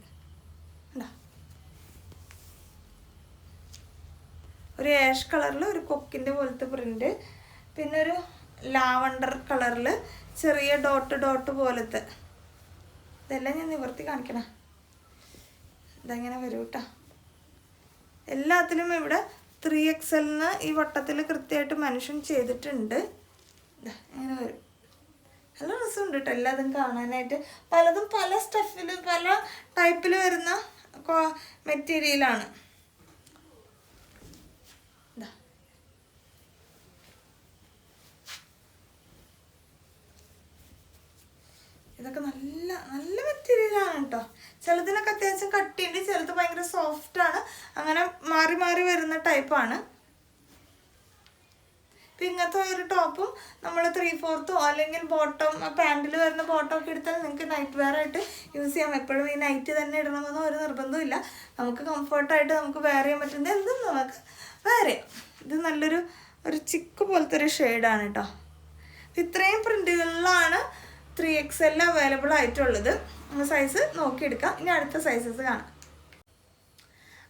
ഒരു ആഷ് കളറിൽ ഒരു കൊക്കിൻ്റെ പോലത്തെ പ്രിന്റ്. പിന്നെ ഒരു ലാവണ്ടർ കളറിൽ ചെറിയ ഡോട്ട് ഡോട്ട് പോലത്തെ. ഇതെല്ലാം ഞാൻ നിവർത്തി കാണിക്കണം. ഇതെങ്ങനെ വരും കേട്ടോ. എല്ലാത്തിലും ഇവിടെ 3XL ഈ വട്ടത്തിൽ കൃത്യമായിട്ട് മെൻഷൻ ചെയ്തിട്ടുണ്ട്. ഇങ്ങനെ വരും. നല്ല രസമുണ്ട് കേട്ടോ എല്ലാതും കാണാനായിട്ട്. പലതും പല സ്റ്റഫിൽ പല ടൈപ്പിൽ വരുന്ന മെറ്റീരിയലാണ്. ഇതൊക്കെ നല്ല നല്ല മെറ്റീരിയലാണ് കേട്ടോ. ചിലതിനൊക്കെ അത്യാവശ്യം കട്ടിയുണ്ട്, ചിലത് ഭയങ്കര സോഫ്റ്റാണ്. അങ്ങനെ മാറി മാറി വരുന്ന ടൈപ്പാണ്. ഇപ്പം ഇങ്ങനത്തെ ഒരു ടോപ്പും നമ്മൾ 3/4 അല്ലെങ്കിൽ ബോട്ടം പാൻറ്റിൽ വരുന്ന ബോട്ടം ഒക്കെ എടുത്താൽ നിങ്ങൾക്ക് നൈറ്റ് വെയർ ആയിട്ട് യൂസ് ചെയ്യാം. എപ്പോഴും ഈ നൈറ്റ് തന്നെ ഇടണമെന്നോ ഒരു നിർബന്ധമില്ല. നമുക്ക് കംഫർട്ടായിട്ട് നമുക്ക് വെയർ ചെയ്യാൻ പറ്റുന്നത് എന്തും നമുക്ക് വെയർ ചെയ്യാം. ഇത് നല്ലൊരു ചിക്ക് പോലത്തെ ഒരു ഷെയ്ഡാണ് കേട്ടോ. ഇത്രയും പ്രിൻറ്റുകളിലാണ് 3XL അവൈലബിൾ ആയിട്ടുള്ളത്. സൈസ് നോക്കിയെടുക്കാം. ഇനി അടുത്ത സൈസസ് കാണാം.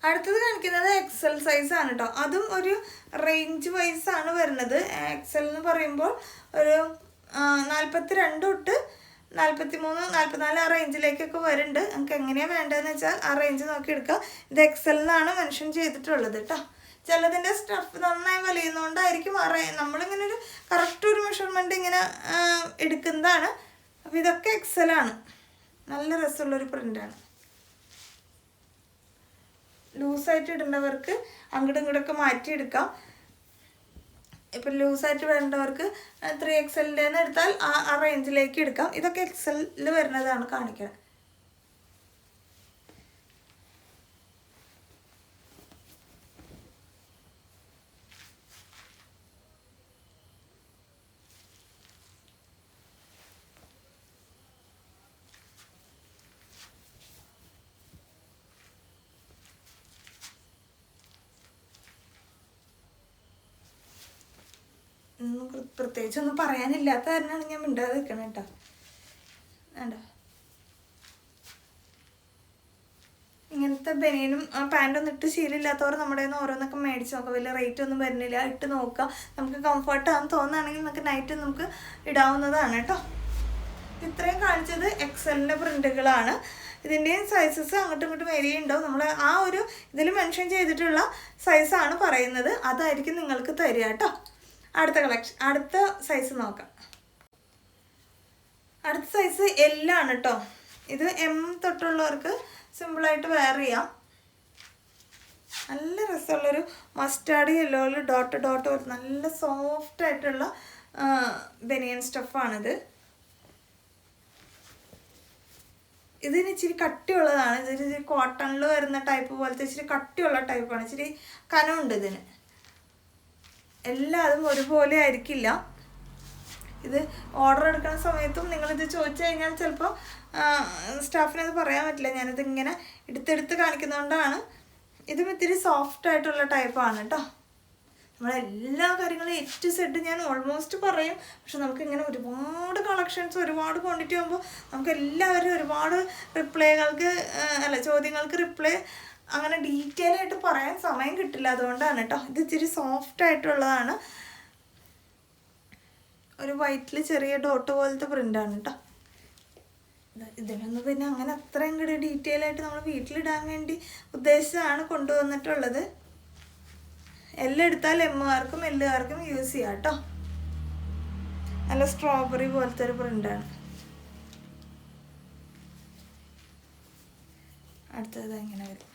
അടുത്തത് കാണിക്കുന്നത് XL സൈസാണ് കേട്ടോ. അതും ഒരു റേഞ്ച് വൈസാണ് വരുന്നത്. XL എന്ന് പറയുമ്പോൾ ഒരു 42 തൊട്ട് 43, 44 ആ റേഞ്ചിലേക്കൊക്കെ വരുന്നുണ്ട്. നമുക്ക് എങ്ങനെയാണ് വേണ്ടതെന്ന് വെച്ചാൽ ആ റേഞ്ച് നോക്കിയെടുക്കാം. ഇത് XL എന്നാണ് മെൻഷൻ ചെയ്തിട്ടുള്ളത് കേട്ടോ. ചിലതിൻ്റെ സ്റ്റഫ് നന്നായി വലിയുന്നതുകൊണ്ടായിരിക്കും നമ്മളിങ്ങനെ ഒരു കറക്റ്റ് ഒരു മെഷർമെൻറ്റ് ഇങ്ങനെ എടുക്കുന്നതാണ്. അപ്പോൾ ഇതൊക്കെ XL ആണ്. നല്ല രസമുള്ളൊരു പ്രിൻ്റാണ്. ലൂസായിട്ട് ഇടേണ്ടവർക്ക് അങ്ങോട്ടും ഇങ്ങോട്ടൊക്കെ മാറ്റിയെടുക്കാം. ഇപ്പം ലൂസായിട്ട് വേണ്ടവർക്ക് 3XL എടുത്താൽ ആ റേഞ്ചിലേക്ക് എടുക്കാം. ഇതൊക്കെ XL വരുന്നതാണ് കാണിക്കുന്നത്. പ്രത്യേകിച്ചൊന്നും പറയാനില്ലാത്ത കാരണമാണ് ഞാൻ മിണ്ടാതെ നിൽക്കണം കേട്ടോ. വേണ്ട ഇങ്ങനത്തെ ബനിയനും പാൻറ്റൊന്നും ഇട്ട് ശീലമില്ലാത്തവർ നമ്മുടെ നിന്ന് ഓരോന്നൊക്കെ മേടിച്ച് നോക്കാം. വലിയ റേറ്റ് ഒന്നും വരുന്നില്ല. ഇട്ട് നോക്കാം. നമുക്ക് കംഫർട്ടാണെന്ന് തോന്നുകയാണെങ്കിൽ നമുക്ക് നൈറ്റ് നമുക്ക് ഇടാവുന്നതാണ് കേട്ടോ. ഇത്രയും കാണിച്ചത് XL പ്രിൻറ്റുകളാണ്. ഇതിൻ്റെയും സൈസസ് അങ്ങോട്ടും ഇങ്ങോട്ടും വരികയുണ്ടാവും. നമ്മൾ ആ ഒരു ഇതിൽ മെൻഷൻ ചെയ്തിട്ടുള്ള സൈസാണ് പറയുന്നത്. അതായിരിക്കും നിങ്ങൾക്ക് തരിക കേട്ടോ. അടുത്ത സൈസ് നോക്കാം. അടുത്ത സൈസ് L ആണ് കേട്ടോ. ഇത് M തൊട്ടുള്ളവർക്ക് സിമ്പിളായിട്ട് വെയർ ചെയ്യാം. നല്ല രസമുള്ളൊരു മസ്റ്റാർഡ് യെല്ലോയിൽ ഡോട്ട് ഡോട്ട് നല്ല സോഫ്റ്റ് ആയിട്ടുള്ള ബനിയൻ സ്റ്റഫാണിത്. ഇതിന് ഇച്ചിരി കട്ടിയുള്ളതാണ്. ഇതിന് കോട്ടണിൽ വരുന്ന ടൈപ്പ് പോലത്തെ ഇച്ചിരി കട്ടിയുള്ള ടൈപ്പാണ്. ഇച്ചിരി കനമുണ്ട് ഇതിന്. എല്ലാതും ഒരുപോലെ ആയിരിക്കില്ല. ഇത് ഓർഡർ എടുക്കുന്ന സമയത്തും നിങ്ങളിത് ചോദിച്ചു കഴിഞ്ഞാൽ ചിലപ്പോൾ സ്റ്റാഫിനത് പറയാൻ പറ്റില്ല. ഞാനിത് ഇങ്ങനെ എടുത്തെടുത്ത് കാണിക്കുന്നതുകൊണ്ടാണ്. ഇതും ഇത്തിരി സോഫ്റ്റ് ആയിട്ടുള്ള ടൈപ്പാണ് കേട്ടോ. നമ്മളെല്ലാ കാര്യങ്ങളും A to Z ഞാൻ ഓൾമോസ്റ്റ് പറയും. പക്ഷെ നമുക്കിങ്ങനെ ഒരുപാട് കളക്ഷൻസ് ഒരുപാട് ക്വാണ്ടിറ്റി ആകുമ്പോൾ നമുക്ക് എല്ലാവരും ഒരുപാട് ചോദ്യങ്ങൾക്ക് റിപ്ലൈ അങ്ങനെ ഡീറ്റെയിൽ ആയിട്ട് പറയാൻ സമയം കിട്ടില്ല. അതുകൊണ്ടാണ് കേട്ടോ. ഇത് ഇച്ചിരി സോഫ്റ്റ് ആയിട്ടുള്ളതാണ്. ഒരു വൈറ്റിൽ ചെറിയ ഡോട്ട് പോലത്തെ പ്രിൻ്റാണ് കേട്ടോ. ഇതിനൊന്നും പിന്നെ അങ്ങനെ അത്രയും കൂടി ഡീറ്റെയിൽ ആയിട്ട് നമ്മൾ വീട്ടിലിടാൻ വേണ്ടി ഉദ്ദേശിച്ചാണ് കൊണ്ടുവന്നിട്ടുള്ളത്. എല്ലാം എടുത്താൽ എമ്മുകാർക്കും എല്ലുകാർക്കും യൂസ് ചെയ്യാം കേട്ടോ. നല്ല സ്ട്രോബെറി പോലത്തെ ഒരു പ്രിൻ്റാണ്. അടുത്തത് ഇങ്ങനെ വരും.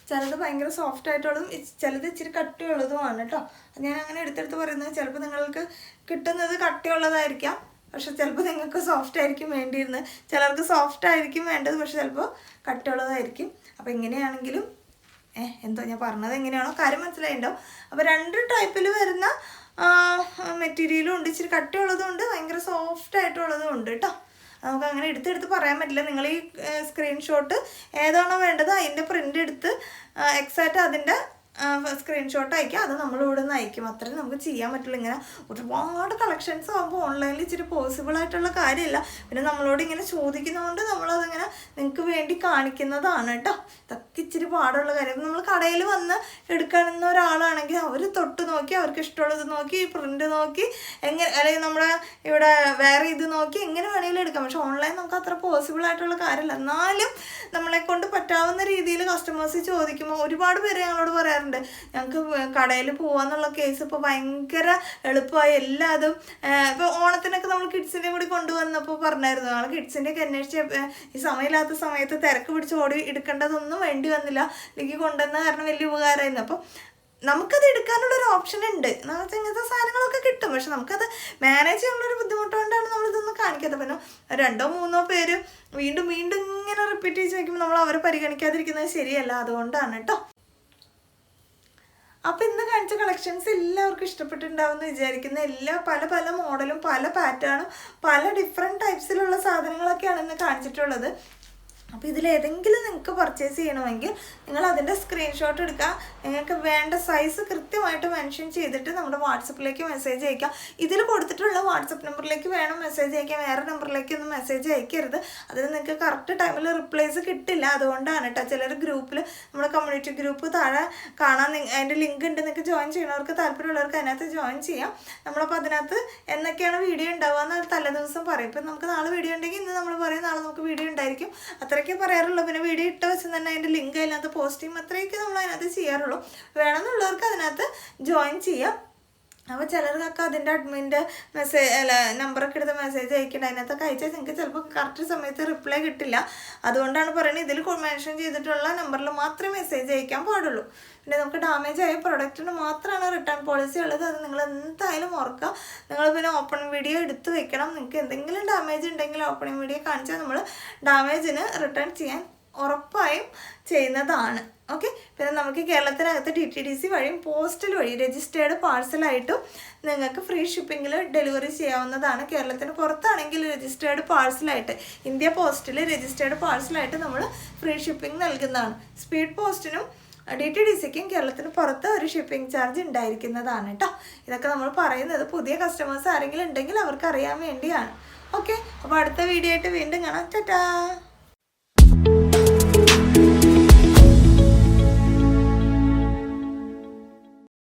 ചിലത് ഭയങ്കര സോഫ്റ്റ് ആയിട്ടുള്ളതും ചിലത് ഇച്ചിരി കട്ടിയുള്ളതുമാണ് കേട്ടോ. ഞാൻ അങ്ങനെ എടുത്തെടുത്ത് പറയുന്നത് ചിലപ്പോൾ നിങ്ങൾക്ക് കിട്ടുന്നത് കട്ടിയുള്ളതായിരിക്കാം. പക്ഷെ ചിലപ്പോൾ നിങ്ങൾക്ക് സോഫ്റ്റ് ആയിരിക്കും വേണ്ടിയിരുന്നത്. ചിലർക്ക് സോഫ്റ്റ് ആയിരിക്കും വേണ്ടത്, പക്ഷെ ചിലപ്പോൾ കട്ടിയുള്ളതായിരിക്കും. അപ്പോൾ എങ്ങനെയാണെങ്കിലും എന്തോ ഞാൻ പറഞ്ഞത് എങ്ങനെയാണോ കാര്യം മനസ്സിലായിട്ടുണ്ടാവും. അപ്പോൾ 2 ടൈപ്പിൽ വരുന്ന മെറ്റീരിയലും ഉണ്ട്. ഇച്ചിരി കട്ടിയുള്ളതും ഉണ്ട്, ഭയങ്കര സോഫ്റ്റ് ആയിട്ടുള്ളതും ഉണ്ട് കേട്ടോ. നമുക്ക് അങ്ങനെ എടുത്തെടുത്ത് പറയാൻ പറ്റില്ല. നിങ്ങൾ ഈ സ്ക്രീൻഷോട്ട് ഏതാണോ വേണ്ടത് അതിൻ്റെ പ്രിൻ്റ് എടുത്ത് എക്സാക്റ്റ് അതിൻ്റെ സ്ക്രീൻഷോട്ട് അയക്കുക, അത് നമ്മളിവിടെ നിന്ന് അയക്കും. അത്രയും നമുക്ക് ചെയ്യാൻ പറ്റുള്ളൂ. ഇങ്ങനെ ഒരുപാട് കളക്ഷൻസ് ആകുമ്പോൾ ഓൺലൈനിൽ ഇച്ചിരി പോസിബിൾ ആയിട്ടുള്ള കാര്യമില്ല. പിന്നെ നമ്മളോട് ഇങ്ങനെ ചോദിക്കുന്നതുകൊണ്ട് നമ്മളതിങ്ങനെ നിങ്ങൾക്ക് വേണ്ടി കാണിക്കുന്നതാണ് കേട്ടോ. ഇതൊക്കെ ഇച്ചിരി പാടുള്ള കാര്യം. നമ്മൾ കടയിൽ വന്ന് എടുക്കുന്ന ഒരാളാണെങ്കിൽ അവർ തൊട്ട് നോക്കി അവർക്ക് ഇഷ്ടമുള്ളത് നോക്കി പ്രിൻ്റ് നോക്കി എങ്ങനെ, അല്ലെങ്കിൽ നമ്മുടെ ഇവിടെ വേറെ ഇത് നോക്കി എങ്ങനെ വേണമെങ്കിലും എടുക്കാം. പക്ഷെ ഓൺലൈൻ നമുക്ക് അത്ര പോസിബിൾ ആയിട്ടുള്ള കാര്യമില്ല. എന്നാലും നമ്മളെ കൊണ്ട് പറ്റാവുന്ന രീതിയിൽ കസ്റ്റമേഴ്സ് ചോദിക്കുമ്പോൾ ഒരുപാട് പേര് ഞങ്ങളോട് പറയാറുണ്ട് ഞങ്ങൾക്ക് കടയിൽ പോവാന്നുള്ള കേസ് ഇപ്പോൾ ഭയങ്കര എളുപ്പമായി. എല്ലാതും ഇപ്പോൾ ഓണത്തിനൊക്കെ നമ്മൾ കിഡ്സിൻ്റെ കൂടി കൊണ്ടുവന്നപ്പോൾ പറഞ്ഞായിരുന്നു, ഞങ്ങൾ കിഡ്സിൻ്റെ ഒക്കെ അന്വേഷിച്ച് ഈ സമയമില്ലാത്ത സമയത്ത് തിരക്ക് പിടിച്ച് ഓടി എടുക്കേണ്ടതൊന്നും വേണ്ടി വന്നില്ല, എനിക്ക് കൊണ്ടുവന്ന കാരണം വലിയ ഉപകാരമായിരുന്നു. അപ്പോൾ നമുക്കത് എടുക്കാനുള്ളൊരു ഓപ്ഷൻ ഉണ്ട്. എന്ന് വെച്ചാൽ ഇങ്ങനത്തെ സാധനങ്ങളൊക്കെ കിട്ടും, പക്ഷെ നമുക്കത് മാനേജ് ചെയ്യാനുള്ളൊരു ബുദ്ധിമുട്ടുകൊണ്ടാണ് നമ്മളിതൊന്നും കാണിക്കാത്തത്. പിന്നെ 2-3 പേര് വീണ്ടും വീണ്ടും ഇങ്ങനെ റിപ്പീറ്റ് ചെയ്ത് ചോദിക്കുമ്പോൾ നമ്മൾ അവരെ പരിഗണിക്കാതിരിക്കുന്നത് ശരിയല്ല. അതുകൊണ്ടാണ് കേട്ടോ. അപ്പോൾ ഇന്ന് കാണിച്ച കളക്ഷൻസ് എല്ലാവർക്കും ഇഷ്ടപ്പെട്ടിട്ടുണ്ടാവും എന്ന് വിചാരിക്കുന്ന. പല പല മോഡലും പല പാറ്റേണും പല ഡിഫറെൻറ്റ് ടൈപ്സിലുള്ള സാധനങ്ങളൊക്കെയാണ് ഇന്ന് കാണിച്ചിട്ടുള്ളത്. അപ്പോൾ ഇതിലേതെങ്കിലും നിങ്ങൾക്ക് പർച്ചേസ് ചെയ്യണമെങ്കിൽ നിങ്ങൾ അതിൻ്റെ സ്ക്രീൻഷോട്ട് എടുക്കുക. നിങ്ങൾക്ക് വേണ്ട സൈസ് കൃത്യമായിട്ട് മെൻഷൻ ചെയ്തിട്ട് നമ്മുടെ വാട്സപ്പിലേക്ക് മെസ്സേജ് അയക്കാം. ഇതിൽ കൊടുത്തിട്ടുള്ള വാട്സപ്പ് നമ്പറിലേക്ക് വേണം മെസ്സേജ് അയക്കാം, വേറെ നമ്പറിലേക്കൊന്നും മെസ്സേജ് അയക്കരുത്. അതിന് നിങ്ങൾക്ക് കറക്റ്റ് ടൈമിൽ റിപ്ലൈസ് കിട്ടില്ല. അതുകൊണ്ടാണ് കേട്ടോ. ചിലർ ഗ്രൂപ്പിൽ നമ്മുടെ കമ്മ്യൂണിറ്റി ഗ്രൂപ്പ് താഴെ കാണാൻ അതിൻ്റെ ലിങ്ക് ഉണ്ട്. നിങ്ങൾക്ക് ജോയിൻ ചെയ്യണവർക്ക് താല്പര്യമുള്ളവർക്ക് അതിനകത്ത് ജോയിൻ ചെയ്യാം. നമ്മളപ്പോൾ അതിനകത്ത് എന്നൊക്കെയാണ് വീഡിയോ ഉണ്ടാവുക എന്ന് തലേദിവസം പറയും. ഇപ്പം നമുക്ക് നാളെ വീഡിയോ ഉണ്ടെങ്കിൽ ഇന്ന് നമ്മൾ പറയും നാളെ നമുക്ക് വീഡിയോ ഉണ്ടായിരിക്കും, അത്രയ്ക്ക് പറയാറുള്ളൂ. പിന്നെ വീഡിയോ ഇട്ട വെച്ച് തന്നെ അതിൻ്റെ ലിങ്ക് അതിനകത്ത് പോസ്റ്റ് ചെയ്യും, അത്രയൊക്കെ നമ്മൾ അതിനകത്ത് ചെയ്യാറുള്ളൂ. വേണമെന്നുള്ളവർക്ക് അതിനകത്ത് ജോയിൻ ചെയ്യാം. അപ്പോൾ ചിലർക്കൊക്കെ അതിൻ്റെ അഡ്മിൻ്റെ നമ്പറൊക്കെ എടുത്ത് മെസ്സേജ് അയക്കേണ്ട, അതിനകത്തൊക്കെ അയച്ചാൽ നിങ്ങൾക്ക് ചിലപ്പോൾ കറക്റ്റ് സമയത്ത് റിപ്ലൈ കിട്ടില്ല. അതുകൊണ്ടാണ് പറയുന്നത് ഇതിൽ മെൻഷൻ ചെയ്തിട്ടുള്ള നമ്പറിൽ മാത്രമേ മെസ്സേജ് അയക്കാൻ പാടുള്ളൂ. പിന്നെ നമുക്ക് ഡാമേജ് ആയ പ്രൊഡക്റ്റിന് മാത്രമാണ് റിട്ടേൺ പോളിസി ഉള്ളത്. അത് നിങ്ങൾ എന്തായാലും ഓർക്കുക. നിങ്ങൾ പിന്നെ ഓപ്പണിംഗ് വീഡിയോ എടുത്ത് വെക്കണം. നിങ്ങൾക്ക് എന്തെങ്കിലും ഡാമേജ് ഉണ്ടെങ്കിൽ ഓപ്പണിംഗ് വീഡിയോ കാണിച്ചാൽ നമ്മൾ ഡാമേജിന് റിട്ടേൺ ചെയ്യാൻ ഉറപ്പായും ചെയ്യുന്നതാണ്. ഓക്കെ. പിന്നെ നമുക്ക് കേരളത്തിനകത്ത് DTDC വഴിയും പോസ്റ്റൽ വഴി രജിസ്റ്റേർഡ് പാഴ്സലായിട്ടും നിങ്ങൾക്ക് ഫ്രീ ഷിപ്പിങ്ങിൽ ഡെലിവറി ചെയ്യാവുന്നതാണ്. കേരളത്തിന് പുറത്താണെങ്കിൽ രജിസ്റ്റേർഡ് പാഴ്സലായിട്ട് ഇന്ത്യ പോസ്റ്റിൽ രജിസ്റ്റേർഡ് പാഴ്സലായിട്ട് നമ്മൾ ഫ്രീ ഷിപ്പിംഗ് നൽകുന്നതാണ്. സ്പീഡ് പോസ്റ്റിനും DTDCക്കും കേരളത്തിന് പുറത്ത് ഒരു ഷിപ്പിംഗ് ചാർജ് ഉണ്ടായിരിക്കുന്നതാണ് കേട്ടോ. ഇതൊക്കെ നമ്മൾ പറയുന്നത് പുതിയ കസ്റ്റമേഴ്സ് ആരെങ്കിലും ഉണ്ടെങ്കിൽ അവർക്ക് അറിയാൻ വേണ്ടിയാണ്. ഓക്കെ. അപ്പോൾ അടുത്ത വീഡിയോ ആയിട്ട് വീണ്ടും കാണാം. ടാറ്റാ.